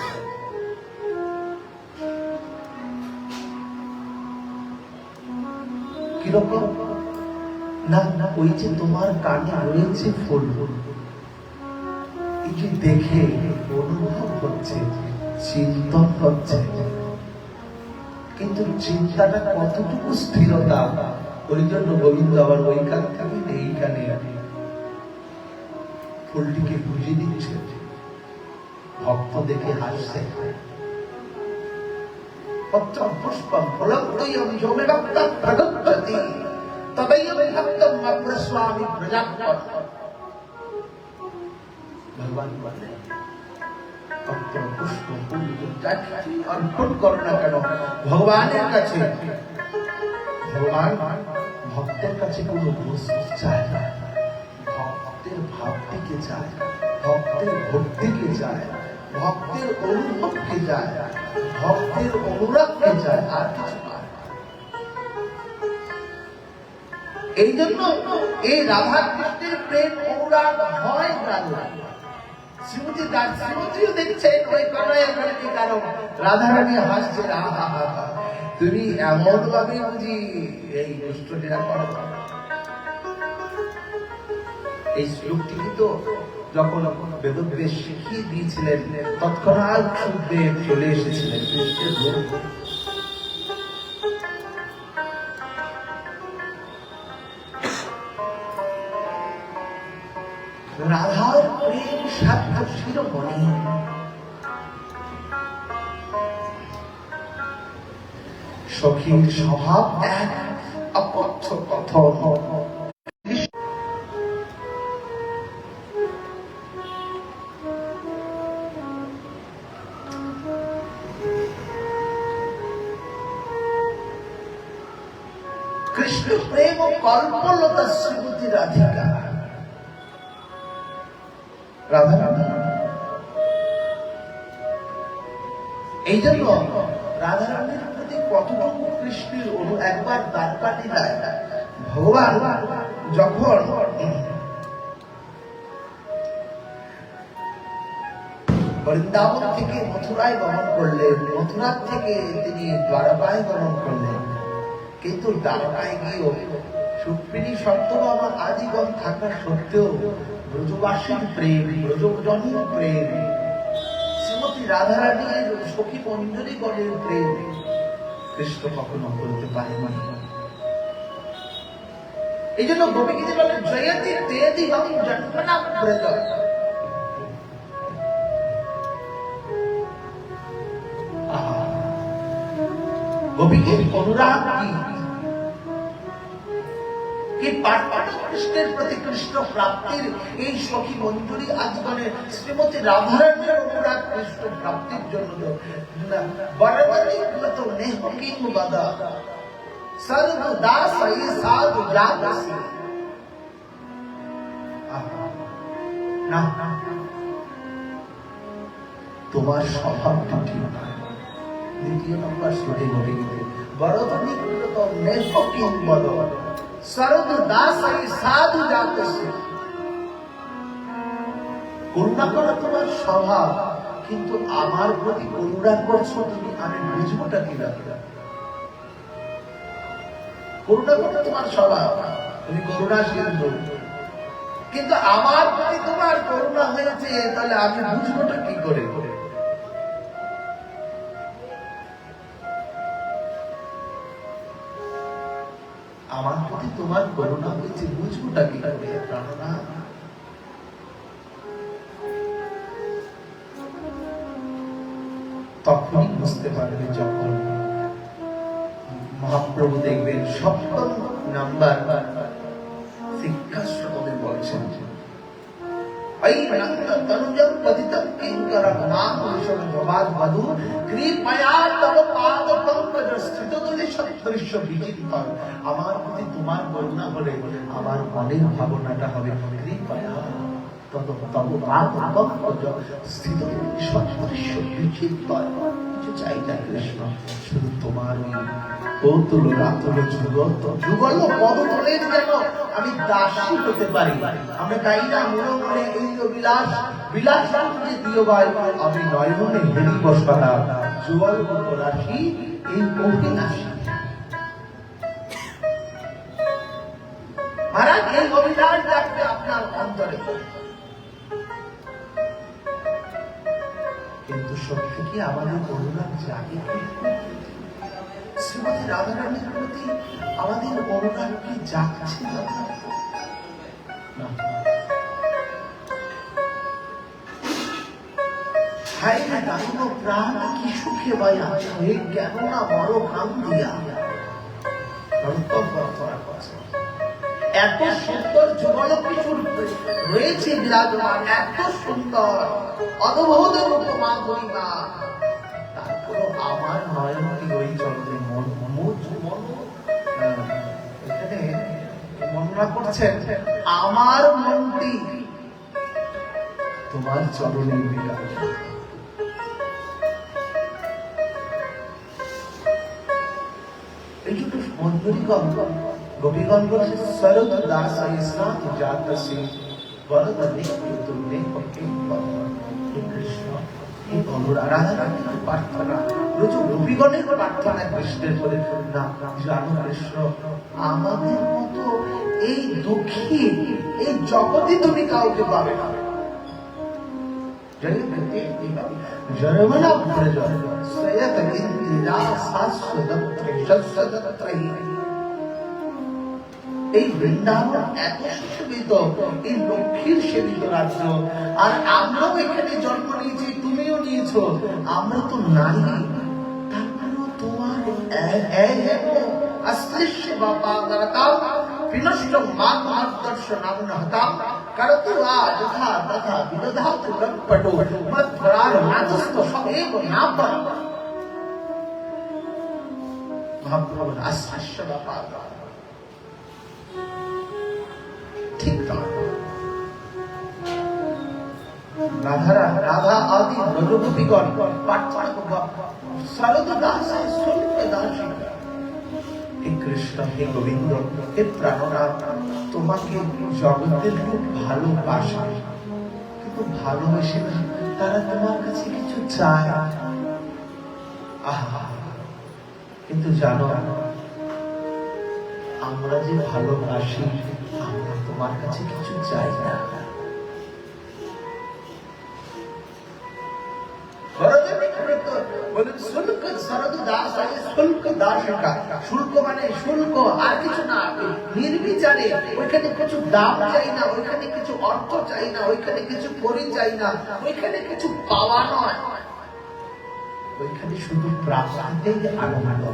কিরকম না না, ওই যে তোমার কানে রয়েছে ফুল, এই যে দেখে অনুভব হচ্ছে, চিন্তন হচ্ছে, কিন্তু চিন্তাটা কতটুকু স্থিরতা, ওই জন্য গোবিন্দ আবার ওইখান থেকে এইখানে ফুলটিকে বুঝিয়ে দিচ্ছে। ভক্ত দেখে হাসছে। পত্রম পুষ্পম ফলম তৈয়ম যৌমেবাপ্তম প্রগচ্ছতি তদৈব ভক্তম অপ্রস্বামী প্রজাপতি। ভগবান বলেন পত্র পুষ্প ফুল যাচ্ছি অর্পণ করো না কেন ভগবানের কাছে। ভগবান ভক্তের কাছে কোনো বস্তু চায় না, ভক্তের ভাবটিকে চায়, ভক্তের ভক্তিকে চায়, ভক্তের অনুভবকে চায়, ভক্তের অনুরাগকে চায়, আর কিছু নয়। এই জন্য এই রাধা কৃষ্ণের প্রেম অনুরাগ হয় দারুণ। শ্রীমতীও দেখছেন ওই কারণে কারণ রাধারানী হাসছে, তুমি এমন ভাবে বুঝি এই দুষ্টটিরা করো। এই শ্লোকটি তো যখন বেদব্যাস শিখিয়ে দিয়েছিলেন তৎক্ষণাৎ সুখদেব চলে এসেছিলেন। রাধার প্রেম সাধ্য শিরোমণি, সখীর স্বভাব এক অকথ্য কথন। কৃষ্ণ প্রেম ও কল্পলতা শ্রীমতী রাধিকা রাধারানী। এই জন্য রাধারানীর প্রতি কতটুকু কৃষ্ণের একবার দ্বারকা লীলায় ভগবান যখন বৃন্দাবন থেকে মথুরায় গমন করলেন, মথুরা থেকে তিনি দ্বারকায় গমন করলেন, কিন্তু দ্বারকায় গিয়েও সুপ্রিনী সত্যভামা আজীবন থাকা সত্ত্বেও ব্রজবাসীর প্রেম, ব্রজজনীর প্রেম, শ্রীমতী রাধারানীর সখী মঞ্জরী গণের প্রেম কৃষ্ণ কখনো বলতে পারেনি। এই জন্য গোপীগীতি বলে জয়তি তেদি হম জন্মনা ব্রজ। গোপীগীর অনুরাগ কি কৃষ্ণের প্রতি কৃষ্ণ প্রাপ্তির এই সখী মঞ্জুরি আজীবনে শ্রীমতী রাধারানীর অনুরাগ কৃষ্ণ প্রাপ্তির জন্য বরবরী কৃত নেহ কিং বদা সর্বদাস এই সাধু জাগসি। না, তোমার স্বভাবটা ঠিক নয়। দ্বিতীয় নম্বর শ্লোকে গোপীগীতে বরবরী কৃত নেহ কিং বদা সর্বদাস এই সাধু জাগসি। করুণা করা তোমার স্বভাব, কিন্তু আমার প্রতি করুণা করছো তুমি, আমি বুঝবোটা কি রাখা। করুণা করা তোমার স্বভাব, তুমি করুণাশীল, কিন্তু আমার প্রতি তোমার করুণা হয়েছে, তাহলে আমি বুঝবোটা কি করে। আমার প্রতি তোমার করুণা হয়েছে, বুঝবোটা কি করে প্রাণনাথ? তখনই বুঝতে পারবে যখন মহাপ্রভু দেখবেন সপ্তম নাম্বার শিক্ষা শ্রমে বলছেন, তনুজম পতিতম কিঙ্করম নামপুরুষম ভবাদ বধূ কৃপয়া তব পাদ পঙ্কজ স্থিত তুলে সদৃশ্য বিচিত্র। আমার প্রতি তোমার করুণা হলে আমার মনের ভাবনাটা হবে কৃপয়া তব পাদ পঙ্কজ স্থিত তুলে সদৃশ্য বিচিত্র। কিছু চাই না কৃষ্ণ, শুধু তোমার কৌতুল রাতুল যুগল পদতলের যেন আমি দাসী হতে পারি। আমরা তাই না মনে মনে এই বিলাস বিলাস যে দিও ভাই, আমি নয়নে হেরি বসা যুগল রাশি এই অভিলাষী। মহারাজ এই অভিলাষ রাখবে আপনার অন্তরে, কিন্তু সত্যি কি আমাদের করুণা জাগে? শ্রীমতী রাধারানীর প্রতি আমাদের করুণা কি জাগছে না? হায় না দারুণ প্রাণ কি সুখে বাই আছে, কেন না বড় ভাঙ দিয়া এত সুন্দর যুগল কিছু রয়েছে বিরাজমান, এত সুন্দর অদ্ভুত রূপ মাধুরীমা, তারপর আমার নয়নটি ওই চলবে মন এখানে মনরা করছেন আমার মনটি তোমার চরণে বিরাজ। এই জন্য মঞ্জুরিগণ গোপীগণ বলছে সরদ দাস স্নাত জাত সিং বরদ নিত্য তুমনে পক্ষে কৃষ্ণ। এই রাধারানীর প্রার্থনা রোজ গোপীগণের প্রার্থনা কৃষ্ণের করে না জানো কৃষ্ণ, আমাদের মতো এই দুঃখী এই জগতে তুমি কাউকে পাবে না। এই বৃন্দাবন এত সুশোভিত, এই লক্ষ্মীর সেবিত রাজ্য, আর আমরাও এখানে জন্ম নিয়েছি, তুমিও নিয়েছ, আমরা তো নারী, তারপরেও তোমার অশ্লিষ্য বাবা বিনষ্ট মা দর্শনাম নহতাম করতু যথা তথা বিদধাতু রক্পটো মৎপরার রাজস্ব সবেব নাপর। মহাপ্রভুর অশ্লিষ্য বাবা ঠিক রাধা আদি ব্রজগোপীগণ সরদ দাস শুল্ক দাসী। হে কৃষ্ণ, হে গোবিন্দ, হে প্রাণনাথ, তোমাকে জগতের লোক ভালোবাসে, কিন্তু ভালোবেসে না, তারা তোমার কাছে কিছু চায়। আহা, কিন্তু জানো আমরা যে ভালোবাসি, আমরা তোমার কাছে কিছু চাই না। শুল্ক মানে শুল্ক, আর কিছু না, নির্বিচারে। ওইখানে কিছু দাম চাই না, ওইখানে কিছু অর্থ চাই না, ওইখানে কিছু করি চাই না, ওইখানে কিছু পাওয়া নয়, ওইখানে শুধু প্রাপ্তিতেই আনন্দ,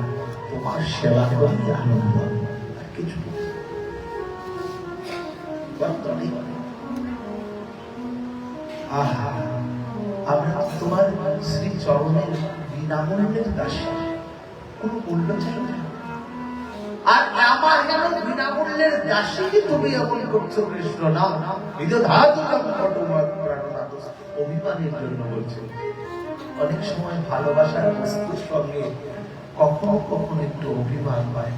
তোমার সেবা করি আনন্দ, আর কিছু আহা, আমরা তোমার শ্রী চরণের বিনামূল্যের দাসী, কোন মূল্য চাই না। আর আমার যেন বিনামূল্যের দাসী তুমি এমন করছো কৃষ্ণ, না অভিমানের জন্য বলছো। অনেক সময় ভালোবাসার বস্তুর সঙ্গে কখনো কখনো একটু অভিমান হয়,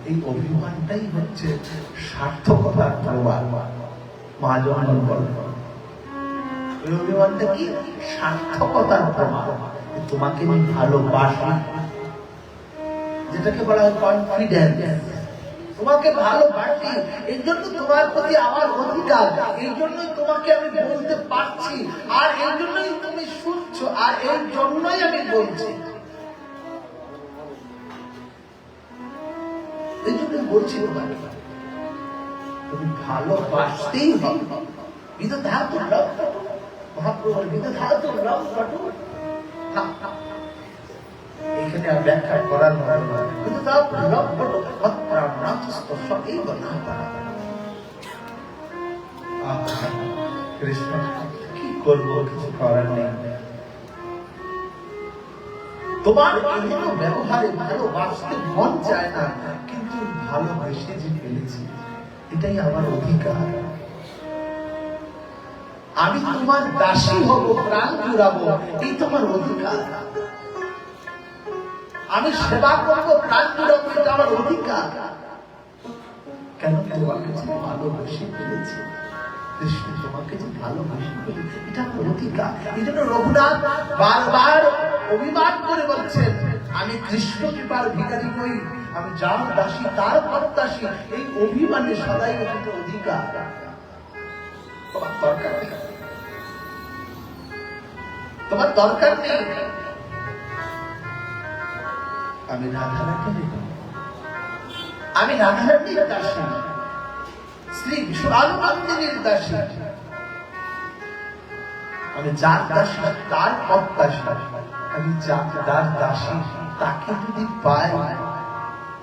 এই অভিমানটাই হচ্ছে সার্থকতার প্রমাণ। মা জননী বলেন এই অভিমানটা কি? সার্থকতার প্রমাণ। তোমাকে আমি ভালোবাসি, যেটাকে বলা হয় কনফিডেন্স। তোমাকে ভালোবাসি, এই জন্য তোমার প্রতি আমার অধিকার, এই জন্যই তোমাকে আমি বলতে পারছি, আর এই জন্যই তুমি শুনছো, আর এই জন্যই আমি বলছি। এই জন্য বলছি তোমাকে তুমি ভালোবাসতেই হবে। বিদধাতু লম্পটু, মহাপ্রভু বিদধাতু লম্পটু। এখানে আর ব্যাখ্যা করার নয়, বিদধাতু লম্পটু মৎপ্রাণাতস্থ সএব না পারাবার। কৃষ্ণ কি করবো, কিছু করার নেই। তোমার এমন ব্যবহারে ভালোবাসতে মন চায় না, কিন্তু ভালোবেসে যে ফেলেছি, এটাই আমার অধিকার। আমি তোমার দাসী হব, প্রাণ জুড়াবো, এই তোমার অধিকার। আমি সেবা করবো, প্রাণ জুড়াবো, এটা আমার অধিকার। কেন? তোমাকে যে ভালোবেসে ফেলেছি, কৃষ্ণ তোমাকে যে ভালোবেসে ফেলেছি, এটা আমার অধিকার। এই জন্য রঘুনাথ বারবার অভিমান করে বলছেন, আমি কৃষ্ণ কৃপার ভিখারি নই, আমি যার দাসী তার প্রত্যাশী। এই অভিমানে সদাই কিন্তু অধিকার। তোমার দরকার নেই, তোমার দরকার নেই। আমি রাধারানীর, আমি রাধারানীর দাসী, শ্রী বিশ্বরানন্দিনীর দাসী। আমি যার দাসী তার প্রত্যাশী। আমি যার দাসী তাকে যদি পাই,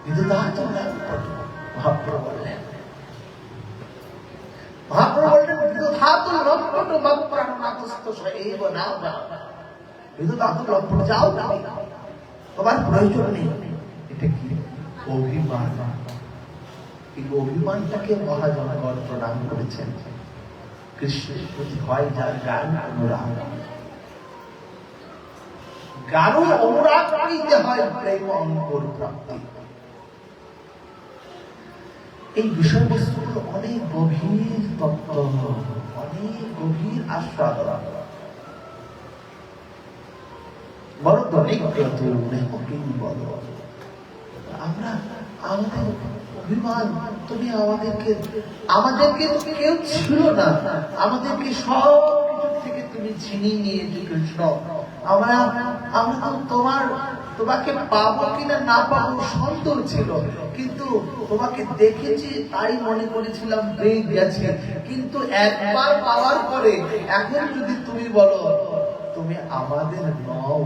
বিদধাতু লম্পটু। মহাপ্রভু বললেন, বিদধাতু লম্পটু মৎপ্রাণাতস্থ সএব না পারাবার। বিদধাতু লম্পটু, যাও তোমার প্রয়োজন নেই। এটা কি? অভিমান। এই অভিমানটাকে মহাজনগণ প্রণাম করেছেন। কৃষ্ণের প্রতি হয় যার গান অনুরাগ, গাঢ় অনুরাগ করিতে হয় প্রেম অঙ্কুর প্রাপ্তি। এই বিষয়বস্তুগুলো অনেক গভীর তত্ত্ব, অনেক গভীর আস্বাদন। বড় আমরা আমাদের অভিমান, তুমি আমাদেরকে কেউ ছিল না, আমাদেরকে সব কিছু থেকে তুমি ছিনিয়ে নিয়েছি কৃষ্ণ। আমরা তোমাকে পাবো কিনা না পাবো সন্দেহ ছিল, কিন্তু তোমাকে দেখেছি তাই মনে করেছিলাম পেয়ে গেছে। কিন্তু একবার পাওয়ার পরে এখন যদি তুমি বলো তুমি আমাদের নও,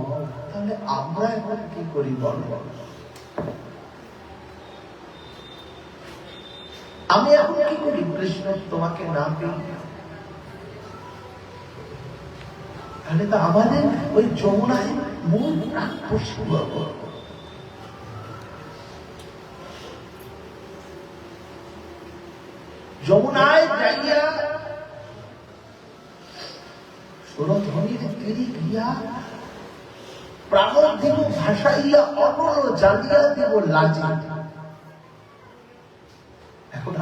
তাহলে আমরা এখন কি করি বলো? আমি এখন কি করি কৃষ্ণ তোমাকে না পেয়ে? তাহলে তো আমাদের ওই যমুনায় মূল প্রাণ পশু। যমুনায় যাইয়া সুরধ্বনির তীরে গিয়া প্রাণ দিব ভাসাইয়া অনল জালিয়া দেব লাজি। এখন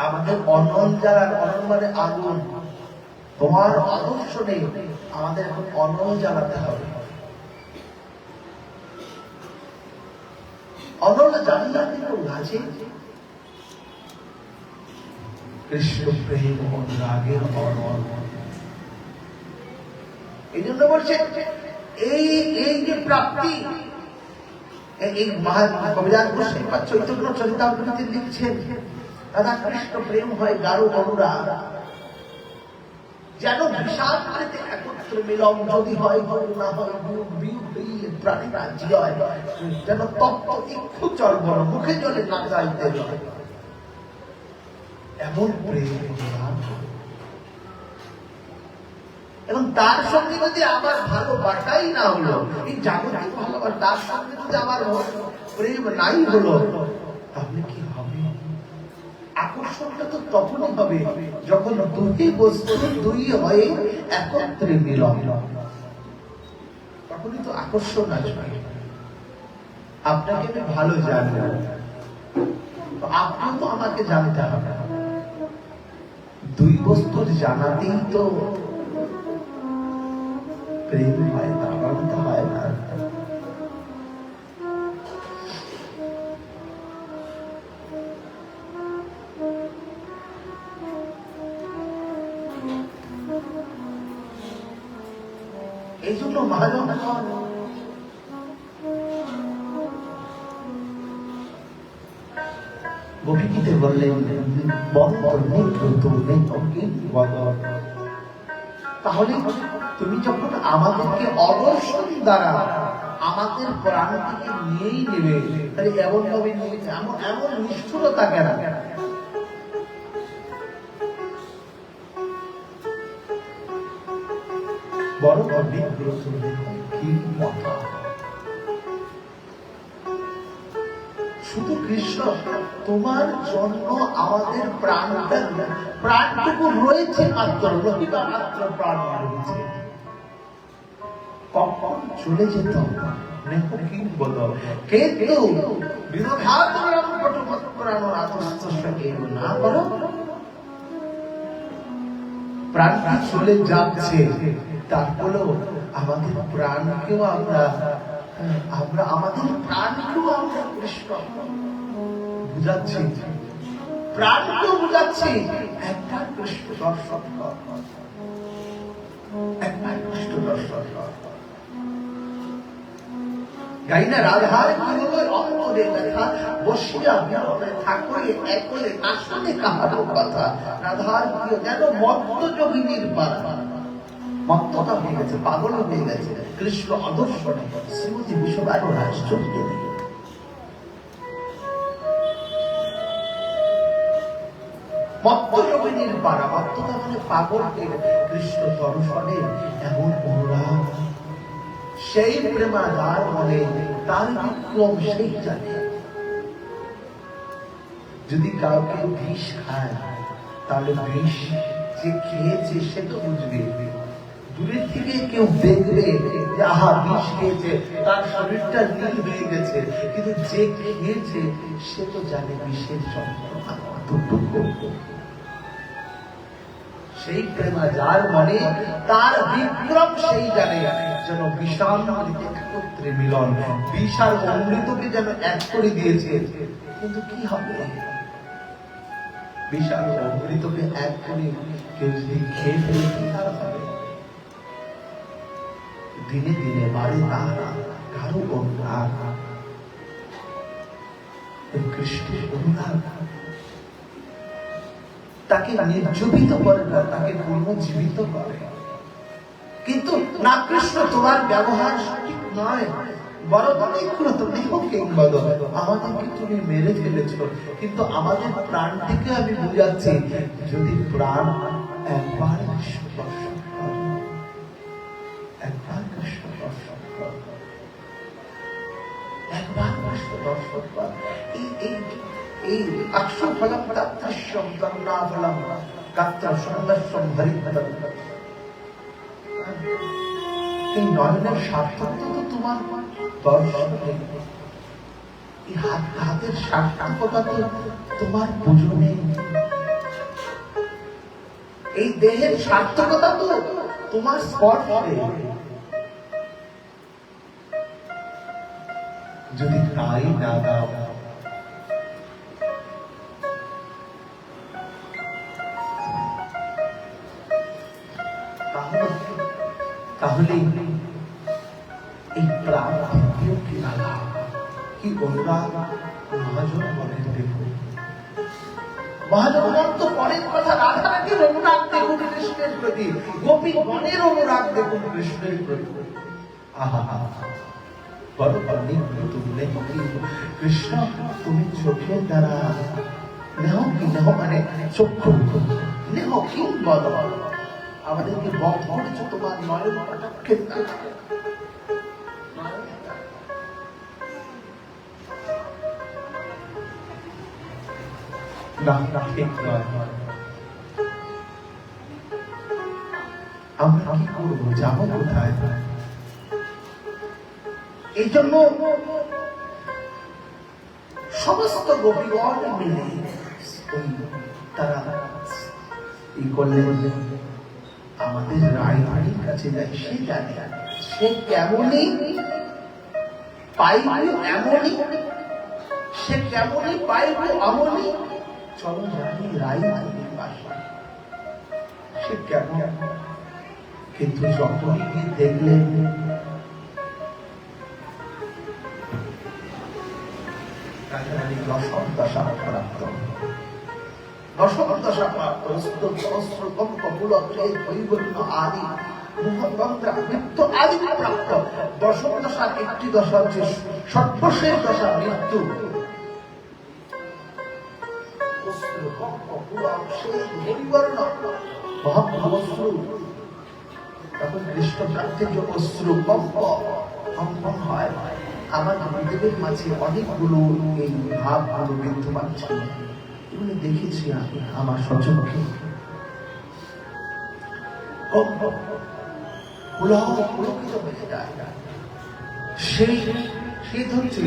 আমাদের অনল জ্বালার, অনল মানে আগুন, তোমার আদর্শ নেই, আমাদের এখন অনল জ্বালাতে হবে। অনল জ্বালিয়া দেব লাজে। কৃষ্ণ প্রেম অনুরাগের অনল। এই জন্য বলছে এই যে প্রাপ্তি, এই কবিরাজ গোস্বামী চৈতন্য চরিতামৃতে লিখছেন, রাধা কৃষ্ণ প্রেম হয় গাঢ় অনুরাগ, যেন বিশাল একত্র মিলন যদি হয় না হয় প্রাণী রাজ্য হয়, যেন তপ্ত ইক্ষু চর্বণ মুখে জলে না যাইতে হয়, এমন প্রেম। এবং তার সঙ্গে যদি আমার ভালোবাসাই না হলো, এই জাগতিক ভালোবাসা, তার সঙ্গে যদি আমার প্রেম নাই হলো, তাহলে কি হবে? আকর্ষণটা তো তখনই হবে যখন দুটি বস্তু দুই হয়ে একত্রে মিলন, তখনই তো আকর্ষণ আসবে। আপনাকে আমি ভালো জানবো, আপনিও তো আমাকে জানতে হবে। দুই বস্তুর জানাতেই তো প্রেম হয়, তার তো হয় না। এই জন্য মহাজন গোপীকে বললেন তাহলে তুমি যখন আমাদেরকে অদর্শন দ্বারা আমাদের প্রাণ থেকে নিয়েই নেবে, তাহলে এমন ভাবে এমন এমন নিষ্ঠুরতা কেন? বড় কি কথা! শুধু কৃষ্ণ তোমার জন্য আমাদের প্রাণটুকু রয়েছে মাত্র, মাত্র প্রাণ রয়েছে, কখন চলে যেত কি বলো? কিন্তু না করো, প্রাণটা চলে যাচ্ছে, তারপরেও আমাদের প্রাণকেও আমরা আমাদের প্রাণকেও আমরা কৃষ্ণ বুঝাচ্ছি, প্রাণকেও বুঝাচ্ছি একবার কৃষ্ণ দর্শন কর, একবার কৃষ্ণ দর্শন কর। গাই না রাধার কি হলো অন্তরে ব্যথা, বসিয়া বিরলে থাকলে একলে আসলে কাহারও কথা। রাধার কি যেন মত্ত যোগিনীর পারা, মত্ততা হয়ে গেছে, পাগল হয়ে গেছে কৃষ্ণ অদর্শনে। শ্রীমতী বিশ্ববারও আশ্চর্য মত্ত যোগিনীর পারা, মত্ততা মানে পাগল হয়ে কৃষ্ণ দর্শনে এমন অনুরাগ, সেই প্রেমাধার বলে তার বিক্রম সেই জানে। যদি কাউকে বিষ খায় তাহলে বিষ যে খেয়েছে সে তো বুঝবে, দূরের থেকে কেউ দেখবে যে আহা বিষ খেয়েছে, তার শরীরটা নীল হয়ে গেছে, কিন্তু যে খেয়েছে সে তো জানে বিষের যন্ত্রণা কতটুকু। সেই প্রেমা যার মনে তার বিক্রম সেই জানে, যেন বিশাল একত্রে মিলন, বিশাল অমৃতকে যেন এক করে দিয়েছে। কিন্তু কি হবে, বিশাল অমৃতকে এক করে কেউ যদি খেয়ে ফেলে কি আর হবে? দিনে দিনে বাড়ে তাহারা কারো অনুরাগ, কৃষ্ণের অনুরাগ তাকে নির্জীবিত করে না, তাকে পুনর্জীবিত করে। কিন্তু না কৃষ্ণ তোমার ব্যবহার সঠিক নয়, বড় আমাদেরকে তুমি মেরে ফেলেছ, কিন্তু আমাদের প্রাণ থেকে আমি বুঝাচ্ছি, যদি প্রাণ একবার কৃষ্ণ দর্শন কর, একবার কৃষ্ণ দর্শন কর, একবার কৃষ্ণ দর্শন কর। এই অক্ষর ফলম তৎসম কন্যা ফলম গাত্র সুন্দরম হরিদ্র, এই নয়নের সার্থকতা তো তোমার দর্শনে, এই হাতের সার্থকতা তো তোমার পূজনে, এই দেহের সার্থকতা তো তোমার স্পর্শে। যদি তাই না দাও, তাহলে এই প্রাণ কি রাধা, কি অনুরাগ মহাজন বলেন। দেখুন মহাজন তো পরের কথা, রাধারানীর অনুরাগ দেখুন কৃষ্ণের প্রতি, গোপী গণের অনুরাগ দেখুন কৃষ্ণের প্রতি। আহা বড় তুমি কৃষ্ণ, তুমি চোখের দ্বারা নেহ কি নেহ মানে চক্ষু নেহ কি বল, আমাদেরকে বধ করেছ তোমার নয়ন কটাক্ষের না, ঠিক নয়। আমরা কি করবো, যাবো কোথায়? এই জন্য সমস্ত গোপীগণ মিলে তারা এই করলেন, আমাদের রায়বাড়ির কাছে যাই, সে জানে সে কেমনই পাইবে এমনই, সে কেমনই পাইবে এমনই, চলো জানি রায়বাড়ির পাশে সে কেমন। কিন্তু যখনই গিয়ে দেখলেন রাধারানী দশম দশা প্রাপ্ত। দশম দশা প্রাপ্ত সহস্র কম্প পুলকে কৈবল্য আদি মহাতন্ত্রা মৃত্যু আদি প্রাপ্ত। দশম দশার একটি দশা হচ্ছে সর্বশেষ দশা মৃত্যু। তখন কৃষ্ণ প্রাপ্তির জন্য অশ্রু কম্প কম্পন হয়। আমার গুরুদেবের মাঝে অনেকগুলো এই ভাবগুলো বিদ্যমান ছিল, এগুলো দেখেছি আমি আমার সচক্ষে। পুলকিত হয়ে যায়। সেই ধরছে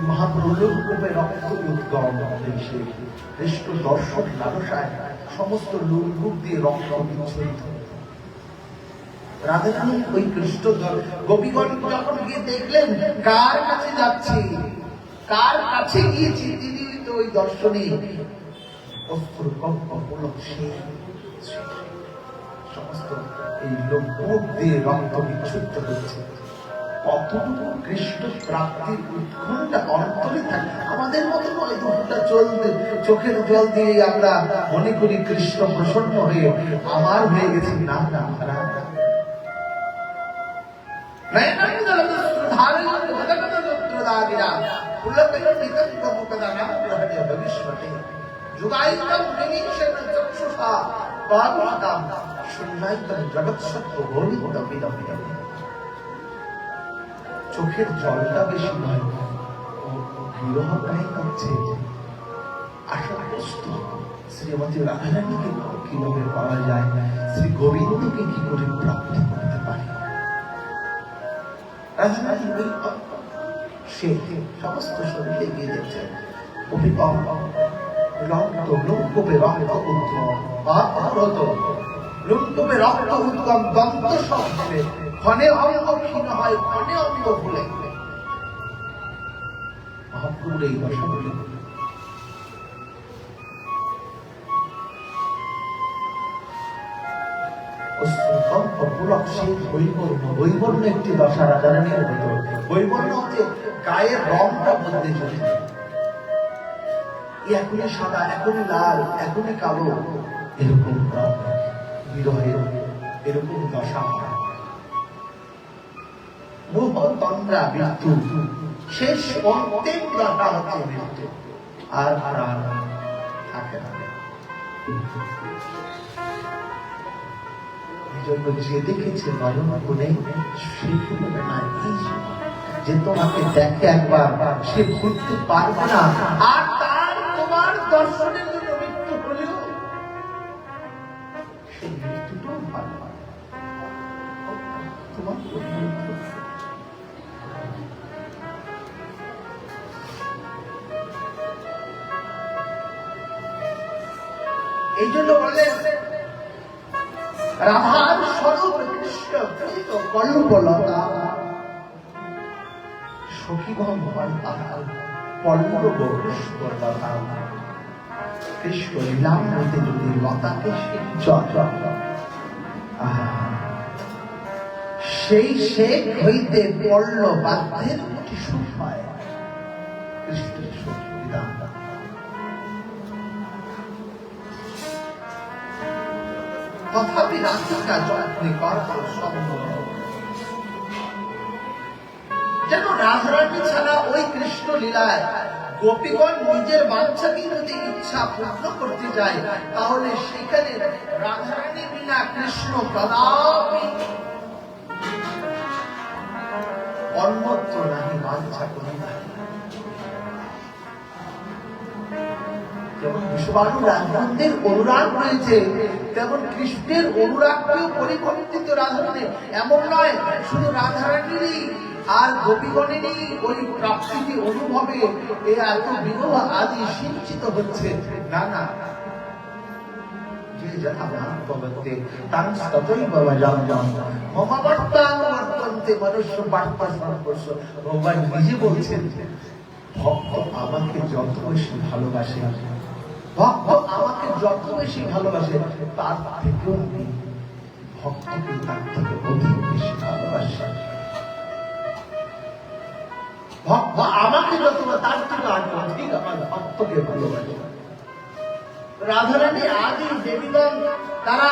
মহাপ্রলয় রূপে রক্ত উদ্গম সে কৃষ্ণ দর্শন লালসায় সমস্ত রূপ দিয়ে রক্ত বিচ্ছুরিত। রাধারানী ওই কৃষ্ণ গোপীগণ যখন গিয়ে দেখলেন কার কাছে যাচ্ছি, কার কাছে গিয়েছি, তিনি তো ওই দর্শনে অস্ত্র কম্প পুলক সে সমস্ত এই লোক দিয়ে রক্ত বিচ্ছুরিত হচ্ছে। কতটুকু কৃষ্ণ প্রাপ্তির উৎকণ্ঠা অন্তরে থাকে। আমাদের মতো নয় দুটা চলতে চোখের জল দিয়ে আমরা মনে করি কৃষ্ণ প্রসন্ন হয়ে আমার হয়ে গেছে। না না না, চোখের জলটা বেশি নয়, বিরহ প্রায় হচ্ছে। আসল বস্তু শ্রীমতী রাধারানীকে কিভাবে পাওয়া যায়, শ্রী গোবিন্দকে কি করে প্রাপ্তি করতে পারে। রাধারানী সে সমস্ত শরীরে গিয়ে দেখছে রক্ত লোকবে রক্ত উদ্গম লোকবে রক্ত উদ্গম দন্ত শব্দে ক্ষণে অঙ্গ ক্ষীণ হয়, ক্ষণে অঙ্গ ভুলে। মহাপ্রভুর এই দশাগুলি বৈবর্ণ একটি দশা রাধারানীর হতো। বৈবর্ণ হচ্ছে গায়ের রংটা বদলে চলেছে, এখনই সাদা, এখনই লাল, এখনই কালো, এরকম বিরহের এরকম দশা। তন্দ্রা মৃত্যু, শেষ অন্তিম দশা হচ্ছে মৃত্যু, আর প্রাণ থাকে না। জন্য যে দেখেছে নয়ন কোণে সে ভুলবে না, যে তোমাকে দেখে একবার সে ভুলতে পারবে না। আর তার তোমার দর্শনের জন্য মৃত্যু হলেও সেই মৃত্যুটাও ভালো তোমার। এই জন্য বললেন রাধার স্বরূপ কৃষ্ণ কল্পলতা সখীগণ পল্লব পুষ্পলতা। কৃষ্ণ লীলামৃতে যদি লতাকে সেই শেখ হইতে পড়ল বাদ্যের কি সুখ হয়। কৃষ্ণের সুখ বিধান তথাপি রাধিকা যত্নে করত সম্ভব। যেন রাধারানী ছাড়া ওই কৃষ্ণ লীলায় গোপীগণ নিজের বাচ্চাকে যদি ইচ্ছা পূর্ণ করতে যায়, তাহলে সেখানে রাধারানী বিনা কৃষ্ণ কদাপি অন্যত্র নাহি বাঞ্ছা করি না। যেমন বিশ্ববাণু রাধারানীর অনুরাগ রয়েছে, তেমন কৃষ্ণের অনুরাগকেও পরিবর্তিত রাধারানী। এমন নয় শুধু রাধারানীরই আর গোপীগণেরই ওই প্রাপ্তিটি অনুভবে এ এত বিরহ আদি সিঞ্চিত হচ্ছে, না না। যে যথা ভাবতে তার ততই বাবা জান জান মমাবর্তানুবর্তন্তে মনুষ্য বার্তা সর্বস্ব। ভগবান নিজে বলছেন ভক্ত আমাকে যত বেশি ভালোবাসে, ভক্ত আমাকে যত বেশি ভালোবাসে, তার থেকেও আমি ভক্তকে তার থেকে অধিক বেশি ভালোবাসি। ভক্ত আমাকে আমাকে যত তার থেকে আর অধিক আমার ভক্তকে ভালোবাসে। রাধারানী আদি দেবীগণ তারা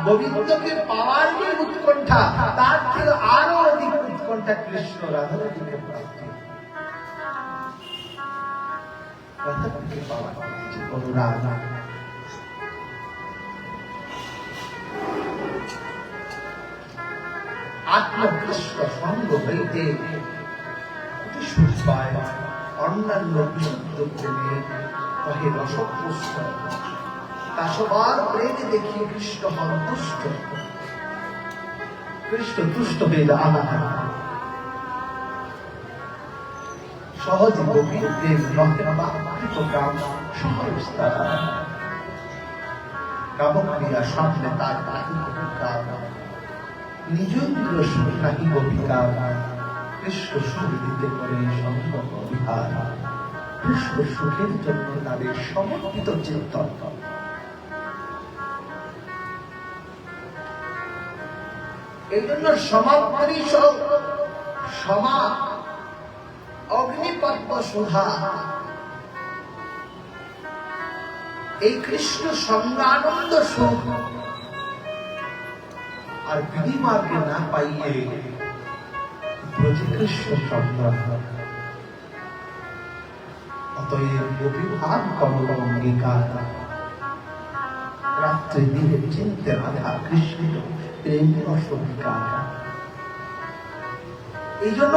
গোবিন্দকে পাওয়ার যে উৎকণ্ঠা, তার থেকে আরো অধিক উৎকণ্ঠা কৃষ্ণ রাধারানীকে প্রাপ্তি, রাধারানীকে পাওয়ার যে অনুরাগ। আত্মকৃষ্ণ সঙ্গ হইতে সুখ পায়, অন্যান্য বিশুদ্ধ প্রেমে কহে রসপুষ্ট। তা সবার প্রেমে দেখি কৃষ্ণ হন তুষ্ট, কৃষ্ণ তুষ্ট হইলে আলাদা। সহজে গোপী প্রেম নহে বাকৃত কাম সহজ তারা, কামক ক্রিয়া সামনে তার কাহিকার, নিজেন্দ্র সুখাহী গোপিকার। কৃষ্ণ সুখ দিতে করে সংযম বিহার, কৃষ্ণ সুখের জন্য তাদের সমর্পিত চিন্তন। এই জন্য সমাপ্তি সমা অগ্নিপদ্ম সুধা, এই কৃষ্ণ সঙ্গানন্দ সুখ আর বিধিমার্গে না পাইয়ে ব্রজে কৃষ্ণ সংগ্রাম। অতএব গোপীভাব কমল অঙ্গীকার, রাত্রে দিনে চিনতে রাধা কৃষ্ণ প্রেম রসবিকার। এই জন্য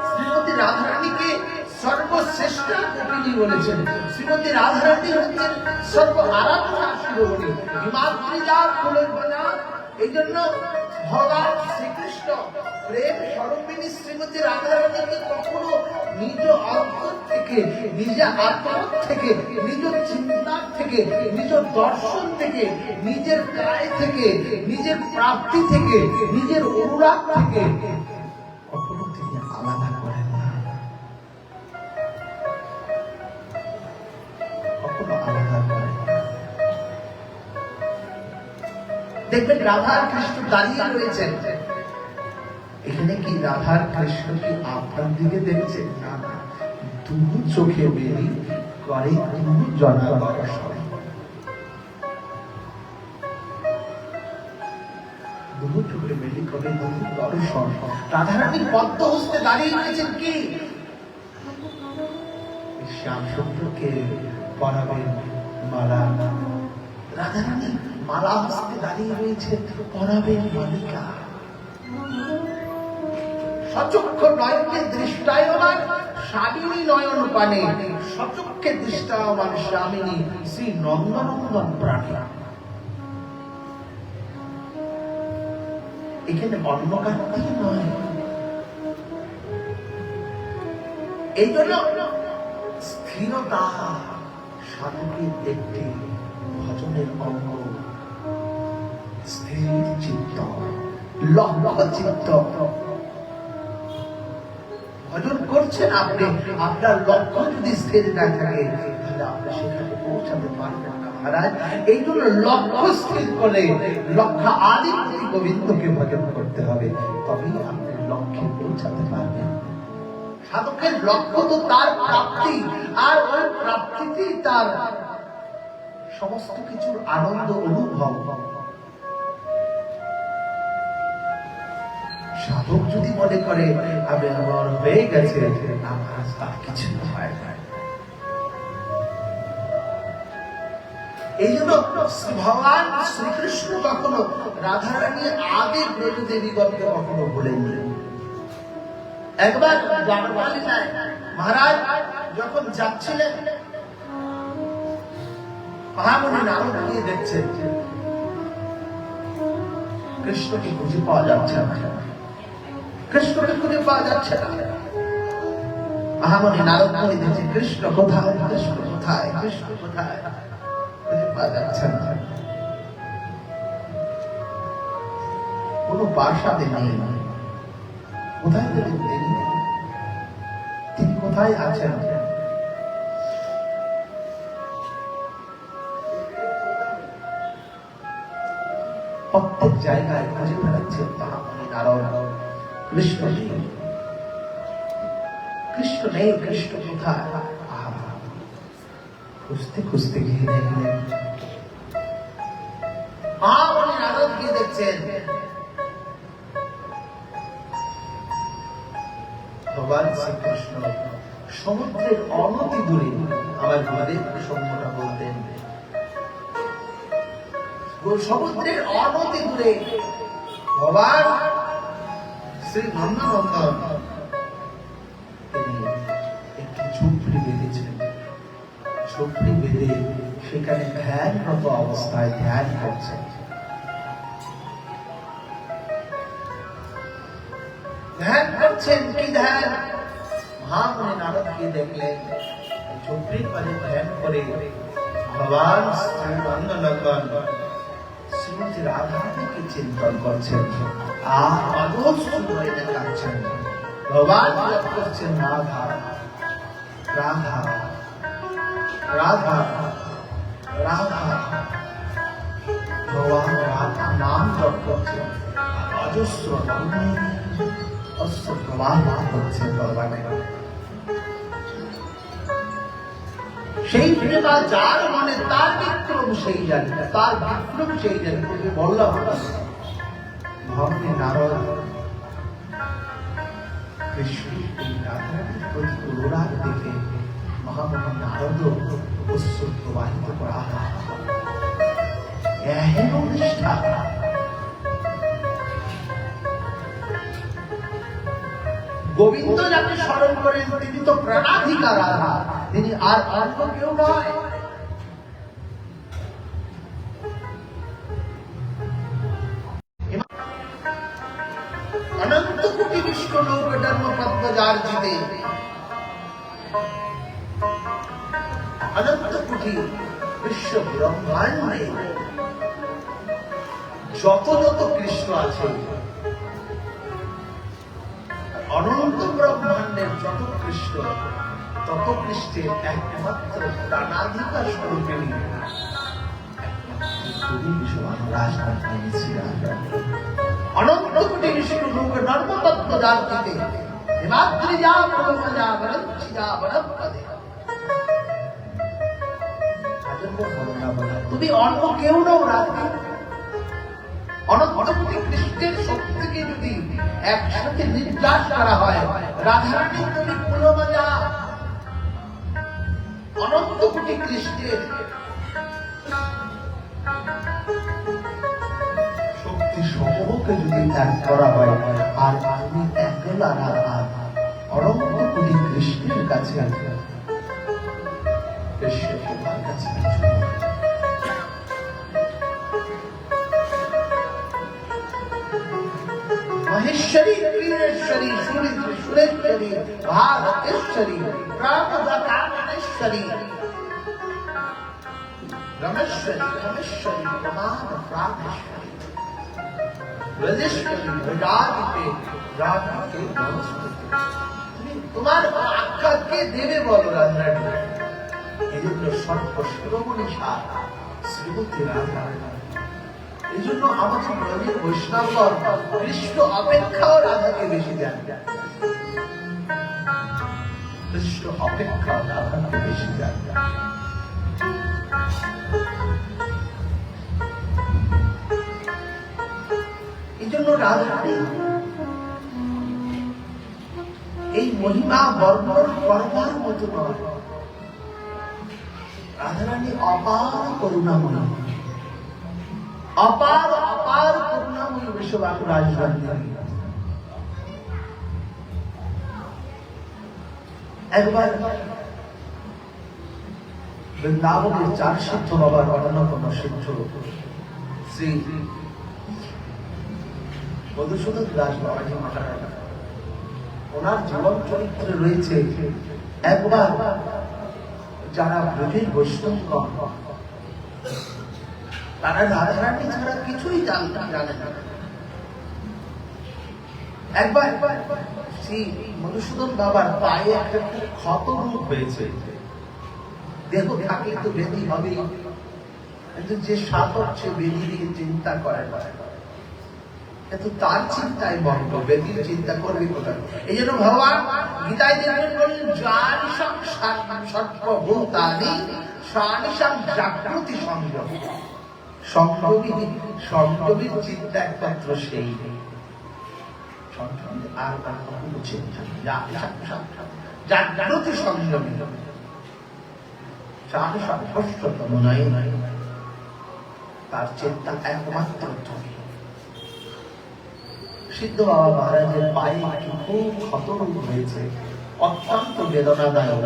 শ্রীমতী রাধারানীকে সর্বশ্রেষ্ঠ গোপিনী বলেছেন। শ্রীমতী রাধারানী হচ্ছেন সর্ব আরাধনা শিরোমণি, হিমাদ্রি যার ফুলের বাজার। এই জন্য ভগবান শ্রীকৃষ্ণ প্রেম স্বরূপিণী শ্রীমতী রাধারানীকে কখনো নিজ অন্তর থেকে, নিজ আত্মা থেকে, নিজ চিন্তা থেকে, নিজ দর্শন থেকে, নিজের কায় থেকে, নিজের প্রাপ্তি থেকে, নিজের অনুরাগ থেকে কখনো তিনি আলাদা করেন না, কখনো আলাদা করেন না। দেখবেন রাধার কৃষ্ণ দাঁড়িয়ে রয়েছেন, এখানে কি রাধার কৃষ্ণ কি আপনার দিকে দেখছেন? না, তুমি চোখে মেলি করে তুমি জনা দর্শন, তুমি চোখে মেলি করে তুমি দর্শন। রাধারানী পদ্ম হস্তে দাঁড়িয়ে রয়েছেন কি শ্যাম সুন্দরকে পরাবেন মালা। রাধারানী মালা হস্তে দাঁড়িয়ে রয়েছে, পরাবেন মালিকা। সচক্ষে নয়নকে দৃষ্টায়মান স্বামিনী নয়ন পানে, সচক্ষে দৃষ্টায়মান স্বামিনী শ্রী নন্দনন্দন প্রাণী। এখানে অন্য কার্তিক নয়। এই জন্য স্থিরতা সাধকের একটি ভজনের অঙ্গ। স্থির চিত্ত, লক্ষ্য চিত্ত। ভজন করছেন আপনি, আপনার লক্ষ্য যদি স্থির না থাকে তাহলে আপনি সেখানে পৌঁছাতে পারবেন না মহারাজ। এই জন্য লক্ষ্য স্থির করে লক্ষ্য আদি গোবিন্দকে ভজন করতে হবে, তবেই আপনি লক্ষ্যে পৌঁছাতে পারবেন। সাধকের লক্ষ্য তো তার প্রাপ্তি, আর ওই প্রাপ্তিতেই তার সমস্ত কিছুর আনন্দ অনুভব। সাধক যদি মনে করে আমি আমার হয়ে গেছে, আমার তার কিছু হয় না। এই জন্য ভগবান শ্রীকৃষ্ণ কখনো রাধারানী আগে ব্রজ দেবীগণকে কখনো বলেননি। একবার জানবালিনায় মহারাজ যখন যাচ্ছিলেন, মহামুনি নারদ গিয়ে দেখছেন কৃষ্ণকে খুঁজে পাওয়া যাচ্ছে না, কৃষ্ণকে খুঁজে পাওয়া যাচ্ছে না। মহামুনি নারদ গিয়ে দেখছেন কৃষ্ণ কোথায়, কৃষ্ণ কোথায়, কৃষ্ণ কোথায়, খুঁজে পাওয়া যাচ্ছে না। কোনো বাসাতে নেই, কোথায় গেলেন তিনি, তিনি কোথায় আছেন? প্রত্যেক জায়গায় খুঁজে বেড়াচ্ছেন মহামুনি নারদ কৃষ্ণকে। কৃষ্ণ কৃষ্ণ নেই, কৃষ্ণ কোথায়? খুঁজতে খুঁজতে গিয়ে দেখলেন মহামণি নারদ গিয়ে দেখছেন ভগবান শ্রীকৃষ্ণ সমুদ্রের অনতি দূরে। আমার গুরুদেব সম্মটা বলতেন সমুদ্রের অনতি দূরে ভগবান শ্রী নন্দনন্দন তিনি একটি ঝুপড়ি বেঁধেছেন। ঝুপড়ি বেঁধে সেখানে ধ্যানরত অবস্থায় ধ্যান করছেন। ধ্যান করছেন কি ধ্যান? মহামণি নারদকে দেখলেন ঝুপড়ির পাশে ধ্যান করে ভগবান শ্রী নন্দনন্দন শ্রীমতী রাধাকে চিন্তন করছেন আর অজস্র হয়ে কাঁদছেন। ভগবান জপ করছেন রাধা রাধা রাধা রাধা। ভগবান রাধা নাম জপ করছেন, অজস্র অস্ত্র প্রবাহ হচ্ছে ভগবানের। সেই প্রেমা যার মনে তার বিক্রম সেই জানে, তার বিক্রম সেই জানে। বললাম ভগবান নারদ কৃষ্ণ এই রাধারানীর প্রতি অনুরাগ দেখে মহামণি নারদ অশ্রু প্রবাহিত করা এহেন নিষ্ঠা। গোবিন্দ যাকে স্মরণ করেন তিনি তো প্রাণাধিকা রাধা, তিনি আর অন্য কেউ নয়। অনন্ত কোটি বিষ্ণু লোক জন্ম পদ্ম যার জিতে, অনন্ত কোটি বিশ্ব ব্রহ্মাণ্ডে যত যত কৃষ্ণ আছে, অনন্ত ব্রহ্মাণ্ডের যত কৃষ্ণ তত কৃষ্ণের একমাত্র প্রাণাধিকার স্বরূপে অনন্ত কোটি বিষ্ণু লোক নর্মতত্ত্ব জানতে হিমাদ্রিজা ব্রহ্মজা বরঞ্চি যা বরপদে। তুমি অন্য কেউ নও রাধা। অনন্ত কোটি কৃষ্ণের শক্তিকে যদি একসাথে নির্যাস করা হয়, রাধারানী তুমি কুলমজা। অনন্ত কোটি কৃষ্ণের শক্তি সমূহকে যদি ত্যাগ করা হয় আর তুমি একলা রাধা, অনন্ত কোটি কৃষ্ণের কাছে কৃষ্ণ তোমার কাছে महेश्वरी प्रियेश्वरी सुरेश्वरी भारतेश्वरी प्राणदानेश्वरी रमेश्वरी रमेश्वरी प्रमाद प्राणेश्वरी ब्रजेश्वरी ब्रजादिते राधिके नमस्ते। তুমি তোমার আখ্যা কে দেবে বলো রাধারানী? এই জন্য সর্বশ্রমণী সার শ্রীমতী রাধারানী। এই জন্য আমাদের ব্রজের বৈষ্ণবগণ কৃষ্ণ অপেক্ষাও রাধাকে বেশি জানে। কৃষ্ণ অপেক্ষা রাধাকে বেশি জানে। এই জন্য রাধারানী এই মহিমা বর্ণন করবার মতো নয়। রাধারানী অপার করুণাময়ী, অপার অপার করুণাময়ী বিশ্ববাসী রাজধানী। একবার বৃন্দাবনের 4 সিদ্ধ বাবার অন্যতম সিদ্ধ শ্রী মধুসূদন দাস বাবাজি মহারাজ, ওনার জীবন চরিত্রে রয়েছে একবার যারা ব্রজের বৈষ্ণবগণ তারা রাধারানী ছাড়া কিছুই জানে না। একবার শ্রী মধুসূদন বাবার পায়ে একটা খুব ক্ষত রূপ হয়েছে। দেহ থাকে তো বেদি হবে, কিন্তু যে সাধক সে বেদি দিয়ে চিন্তা করে। কিন্তু তার চিন্তায় মগ্ন, বেদির চিন্তা করবে কোথায়? এই জন্য ভগবান গীতায় দেখবেন বললেন, জানিসাং সর্বভূতানি সানিসাং জাগ্রতি সংযম। সংযমীর চিন্তা একমাত্র সেই, আর কোনো চিন্তা জাগ্রতি সংযমী। তার চিন্তা একমাত্র তুমি। সিদ্ধ বাবা মহারাজের পায়ে খুব ক্ষত হয়েছে, অত্যন্ত বেদনাদায়ক।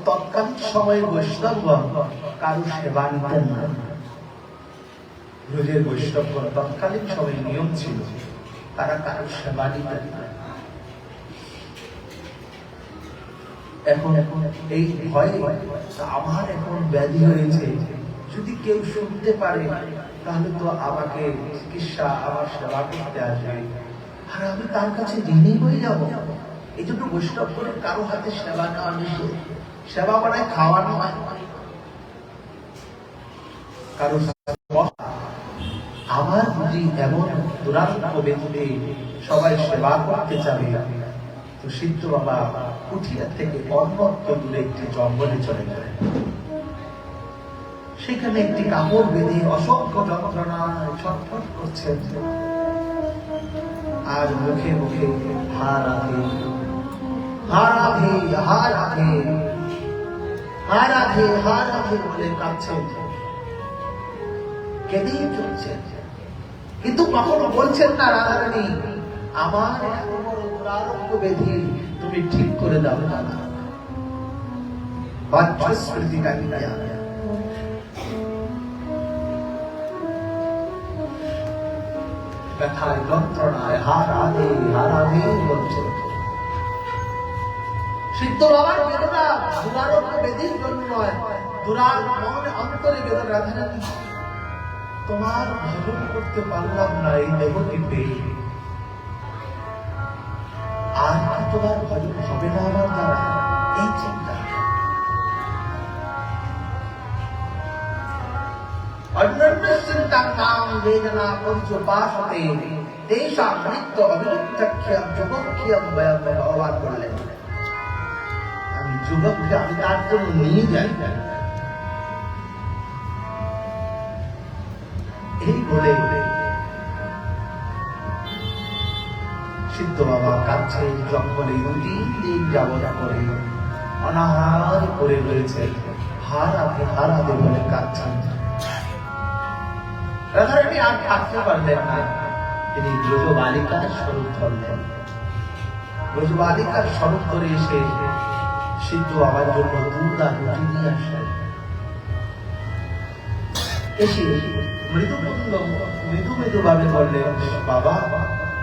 তৎকালীন সময়ে বৈষ্ণবগণ কারো সেবা নিতেন না। ব্রজের বৈষ্ণবগণ তৎকালীন সময়ে নিয়ম ছিল, তারা কারো সেবা নিতেন না। এখন এই ভয়ে আমার এখন ব্যাধি হয়েছে, যদি কেউ শুনতে পারে তাহলে তো আমাকে চিকিৎসা, আমার সেবা করতে আসবে, আর আমি তার কাছে ঋণী হয়ে যাব। এই জন্য বৈষ্ণব করে কারো হাতে সেবা নেওয়া নিষেধ। সেবা মানে খাওয়া নয়, কারো আমার যদি এমন দুরান্ত বেদে সবাই সেবা করতে চাবে, তো সিদ্ধ বাবা কুঠিয়া থেকে অন্যত্র দূরে একটি জঙ্গলে চলে গেলেন। সেখানে একটি কাপড় বেঁধে অসংখ্য যন্ত্রণায় ছটফট করছেন, আর মুখে মুখে হা রাধে হা রাধে হা রাধে হা রাধে হা রাধে বলে কাঁদছেন, কেঁদেই চলছেন। কিন্তু কখনো বলছেন না, রাধারানী আমার দুরারোগ্য ব্যাধি তুমি ঠিক করে দাও না। ব্যথায় যন্ত্রণায় হা রাধে হা রাধে বলছে। সিদ্ধ বাবার বেদনা দুরারোগ্য ব্যাধির জন্য নয়, মনে অন্তরে বেদনা। রাধারানী তোমার ভজন করতে পারলাম না এই দেহকে পেয়ে, আর কি তোমার ভজন হবে না আমার দ্বারা? এই চিন্তা। অন্যান্য চিন্তা নাম বেদনা পঞ্চপাশতে তেষাং নিত্য অবিরুদ্ধখ্যাম যুগখ্যাম বয়াম ভগবান বললেন, আমি যুগকে আমি তার জন্য নিয়ে যাই। এই বলে সিদ্ধ বাবা কাছে জঙ্গলে 2-3 দিন যাবত করে অনাহার করে রয়েছে, হারাতে বলে কাঁদছেন। রাধারানী আর থাকতে পারলেন না, তিনি ব্রজবালিকার স্বরূপ ধরলেন। ব্রজবালিকার স্বরূপ ধরে এসে সিদ্ধ বাবার জন্য দুধ আর রুটি নিয়ে আসলেন। এসে মৃদু ভাবে বললেন, বাবা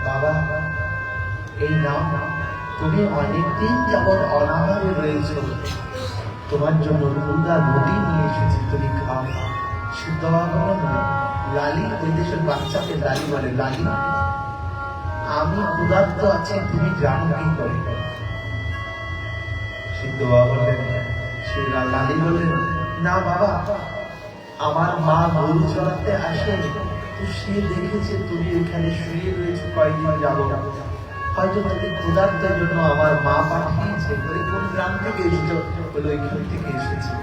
বাবা, এই নাম, তুমি অনেকদিন যাবৎ অনাহারে রয়েছ, তোমার জন্য দুধ আর রুটি নিয়ে এসেছি, তুমি খাও। সিদ্ধ বাবা বলেন, লালি, ওই দেশের বাচ্চাকে লালি বলে, লালি আমি ক্ষুধার্ত আছি, তুমি জানো কি করে? সিদ্ধ বাবা বললেন, সে লালি বললেন, না বাবা, আমার মা গরু চড়াতে আসে, তো সে দেখেছে তুমি এখানে শুয়ে রয়েছে কয়েকদিন যাবো, হয়তো তুমি ক্ষুধার্তের জন্য আমার মা পাঠিয়েছে। কোন গ্রাম থেকে এসেছ? বলে ওইখান থেকে এসেছি।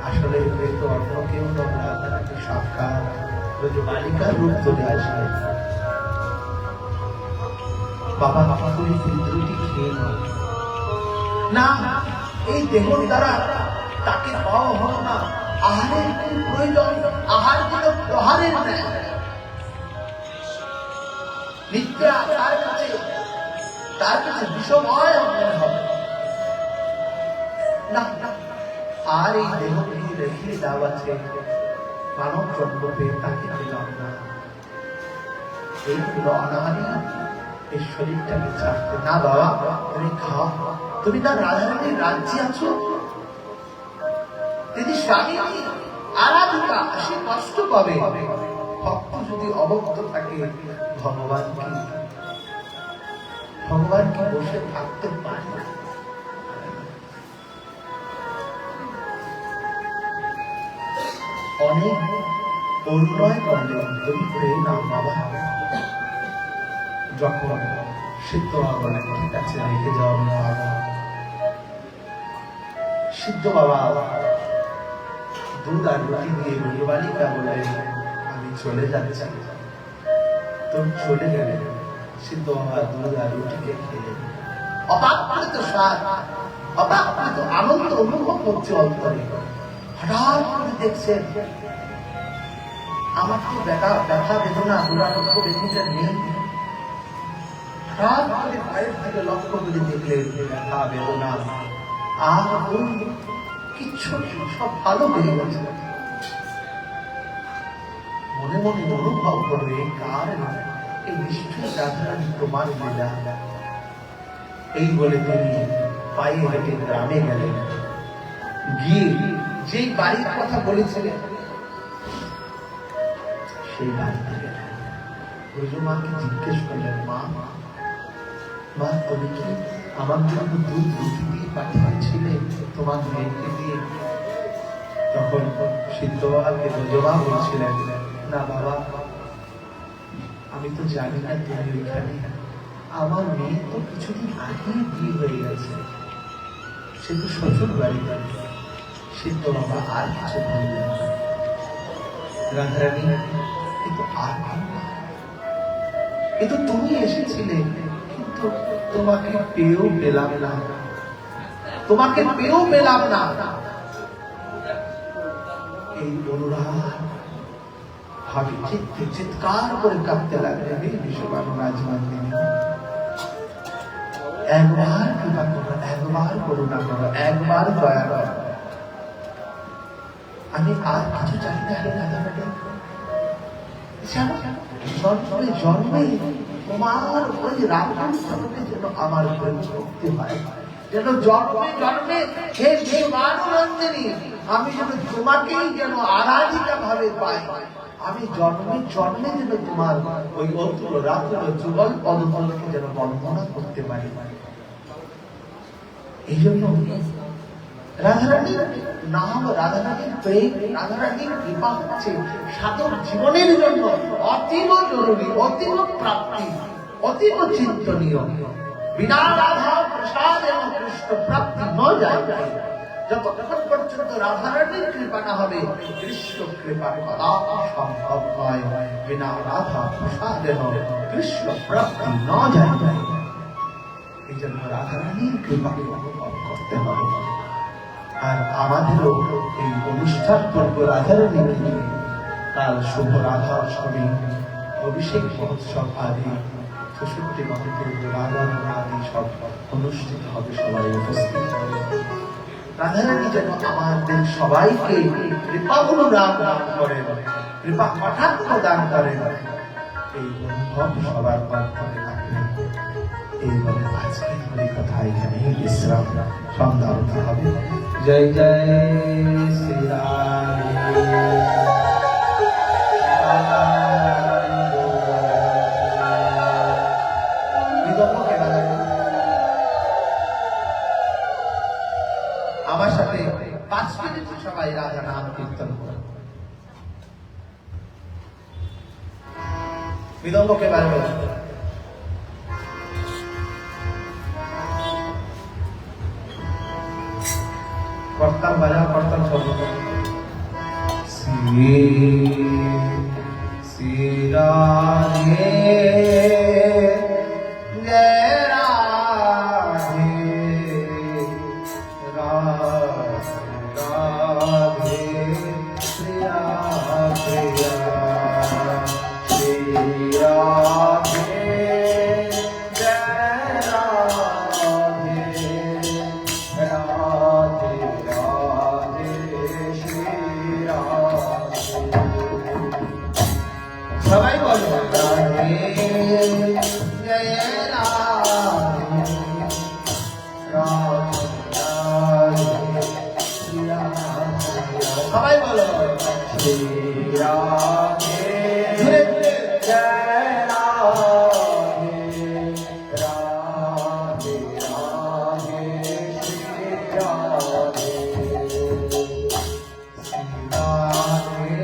আসলে হয়তো অন্য কেউ রাধারানী সাক্ষাৎ ব্রজবালিকার রূপ ধরে আসে। বাবা তুমি রুটি খেয়ে নাও। না, এই দেহর দ্বারা তাকে পাওয়া হলো না, আহারের কি প্রয়োজন? আহার যেন প্রহারের নেয়, নিদ্রা তার কাছে বিষময় মনে হবে না। আর এই দেহকে রেখে দাও আছে, মানব জন্ম পেয়ে তাকে দিলাম না। এই হলো অনাহারি, এই শরীরটাকে ছাড়তে না। বাবা তুমি খাও, তুমি তার রাধারানীর রাজ্যে আছো, তিনি স্বামী আরাধিকা, সে কষ্ট পাবে। ভক্ত যদি অভক্ত থাকে, ভগবান কি বসে থাকতে পারে? অনেক অনুনয় করলেন, তুমি প্রে নাও বাবা। যখন সিদ্ধ বাবা বলেন, ঠিক আছে রেখে যাও বাবা। সিদ্ধ বাবা দুধ আর রুটি দিয়ে গৃহবালিকা বললেন, আমি চলে যাচ্ছি। তুমি চলে গেলে সিদ্ধ বাবা দুধ আর রুটিকে খেয়ে অবাক স্বাদ, অবাক আনন্দ অনুভব করছে অন্তরে। হঠাৎ করে দেখছেন আমার তো ব্যথা বেদনা দুরারোগ্য বেদনা নেই। হঠাৎ করে পায়ের থেকে লক্ষ্য করে দেখলেন ব্যথা বেদনা আর কিচ্ছু সব ভালো হয়ে গেছে। মনে মনে অনুভব করবে কার এই নিশ্চয় রাধারানী তোমার লীলা। এই বলে তিনি পায়ে হেঁটে গ্রামে গেলেন। গিয়ে যেই বাড়ির কথা বলেছিলেন সেই বাড়িতে গেলেন। মাকে জিজ্ঞেস করলেন, মা মা তুমি কি আমার জন্য দুধ রুটি দিয়ে পাঠিয়েছিলে তোমার মেয়েকে দিয়ে? তখন সিদ্ধ বাবাকে রজমা বলছিলেন, না বাবা, আমি তো জানি না তুমি ওইখানে। আমার মেয়ে তো কিছুদিন আগেই বিয়ে হয়ে গেছে, সে তো শ্বশুর বাড়িতে। সিদ্ধ বাবা আর কিছু বললেন না। রাধারানী, কিন্তু আর কিন্তু তুমি এসেছিলে, কিন্তু তোমাকে পেয়েও পেলাম না, তোমাকে পেয়েও পেলাম না। এই অনুরাগ ভাবি চিৎকার করে কাঁদতে লাগলে, হে বিশ্ববানু রাজমান্দিনী, একবার কৃপা করো, একবার করুণা করো, একবার দয়া করো। আমি আর কিছু চাই না হে রাধারানী। জন্মে জন্মে তোমার ওই রাধার সঙ্গে যেন আমার ভক্তি হয়, যেন জন্মে জন্মে হে বিশ্ববানুনন্দিনী আমি যেন তোমাকেই যেন আরাধিকা ভাবে পাই। আমি জন্মে জন্মে যেন তোমার ওই অতুল রাতুল যুগল পদতলকে যেন বন্দনা করতে পারি। এই জন্য রাধারানীর নাম, রাধারানীর প্রেম, রাধারানীর কৃপা হচ্ছে সাধক জীবনের জন্য অতীব জরুরি, অতীব প্রাপ্তি, অতীব চিন্তনীয়। বিনা রাধা প্রসাদ এবং কৃষ্ণ প্রাপ্তি ন যায়। যতক্ষণ পর্যন্ত রাধারানীর কৃপা না হবে কৃষ্ণ কৃপা কদাপি সম্ভব নয়। বিনা রাধা প্রসাদ এবং কৃষ্ণ প্রাপ্তি ন যায়। এই জন্য রাধারানীর কৃপাকে অনুভব করতে হবে। আর আমাদেরও এই অনুষ্ঠান পর্ব রাধারানী নিয়ে কাল শুভ রাধা অষ্টমী, অভিষেক মহোৎসব আদি ৬৬ মহাদেব রাধারণা আদি সব অনুষ্ঠিত হবে। সবাই উপস্থিত হবে। রাধারানী যেন আমাদের সবাইকে কৃপাগুলো দান করেন, কৃপা কটাক্ষ দান করেন, এই অনুভব সবার মাধ্যমে থাকবে। এই বলে আজকে হরি কথা এখানেই বিশ্রাম, সন্ধ্যা হতে হবে। জয় জয় শ্রীরাম। আমার সাথে ৫ মিনিট সবাই রাধা নাম কীর্তন করুন। বিদম্বকে বাড়বে কর্তাম বাজা, কর্তাম সর্ব শ্রী শ্রী রাধে জয় রাধে রাধে শ্রী রাধে শ্রী রাধে জয় রাধে রাধে রাধে শ্রী রাধে। সবাই বলো রাধে জয় রাধে রাধে রাধে শ্রী রাধে। সবাই বলো শ্রী রাধে জয় রাধে রাধে রাধে শ্রী রাধে শ্রী রাধে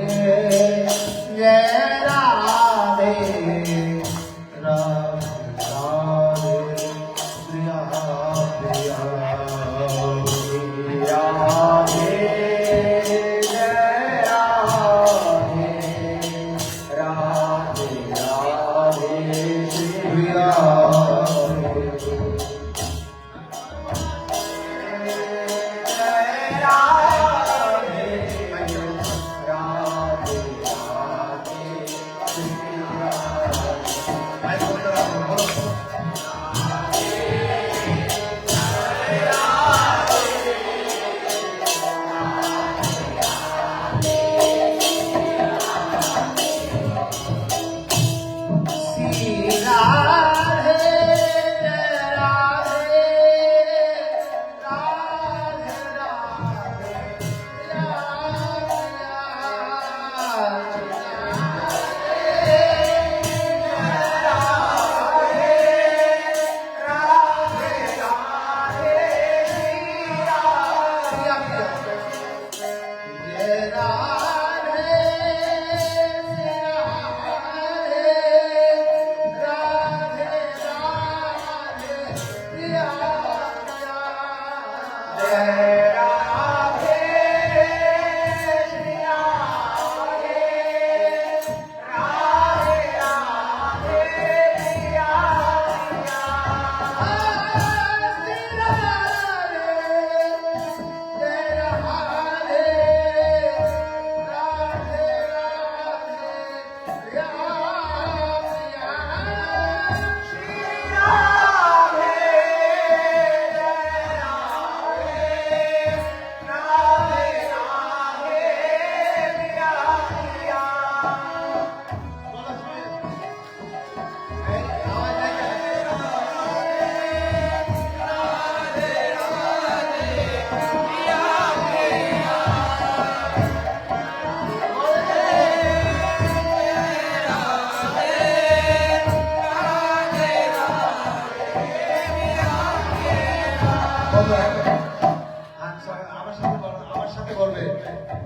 আমার সাথে বলবে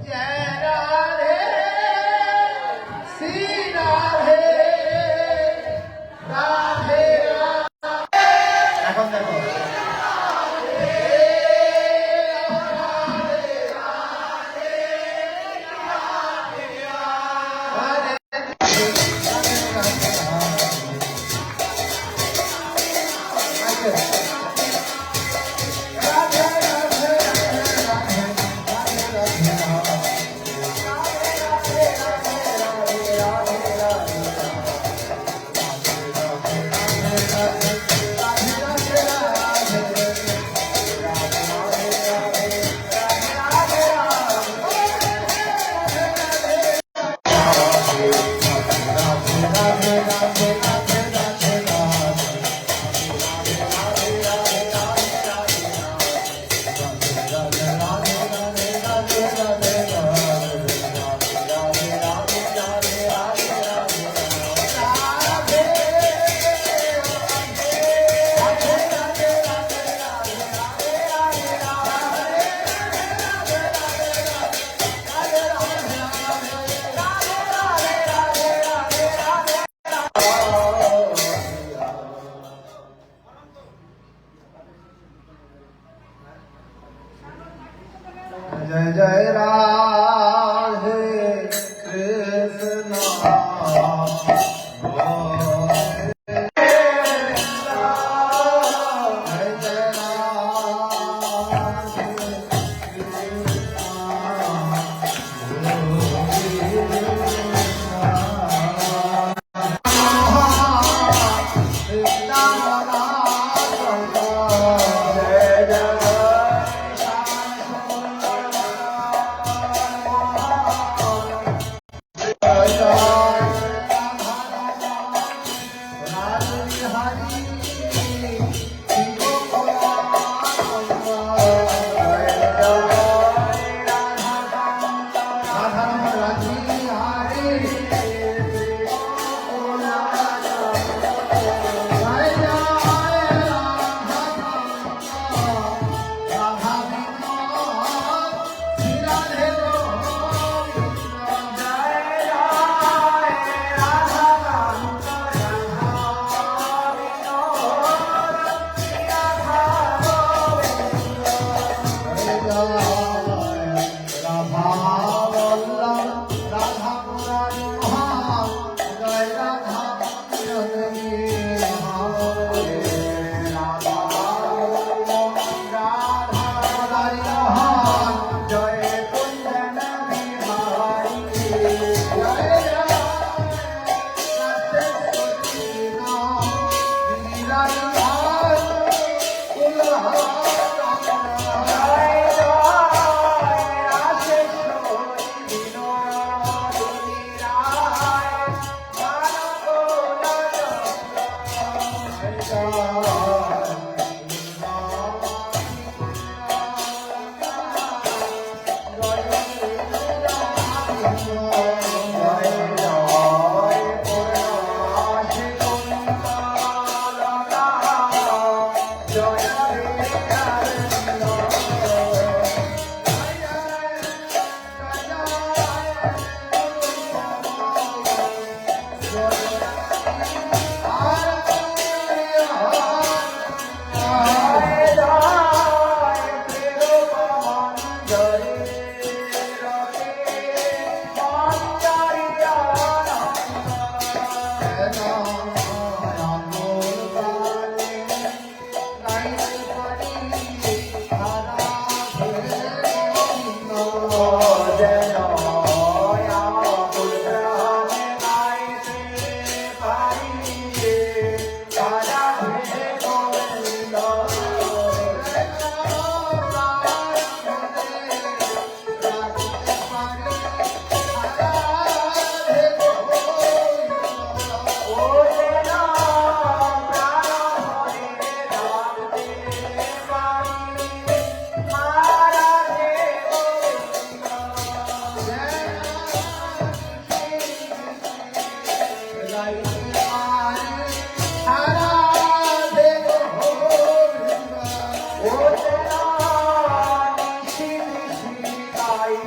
জয় রাধে শ্রী রাধে রাধে রাধে। এখন দেখো जय जय Radhe Krishna Ôi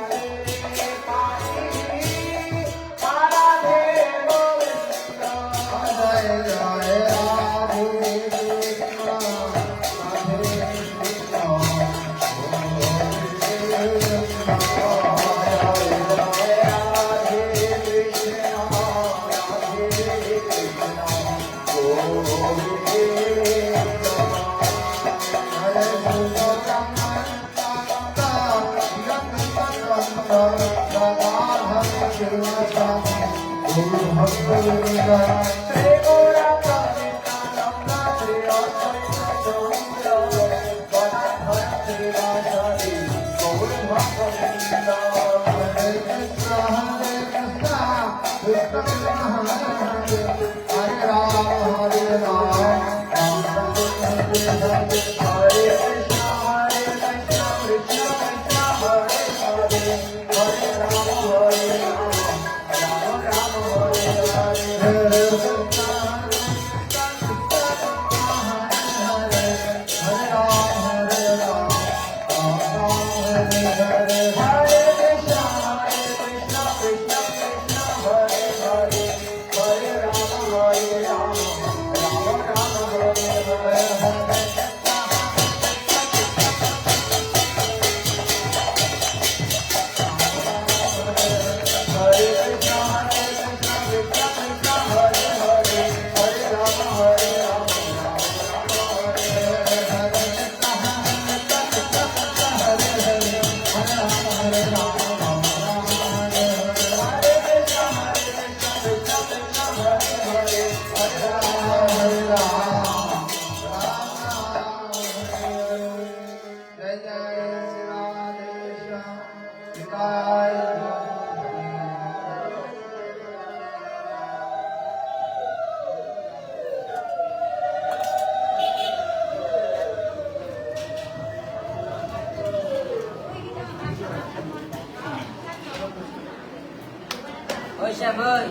Sam ơi.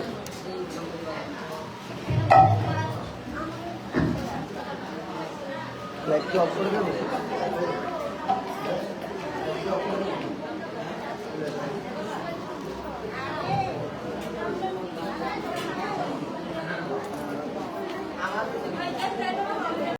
লাইটকে অফ করে দেবো। Hãy subscribe cho kênh Ghiền Mì Gõ để không bỏ lỡ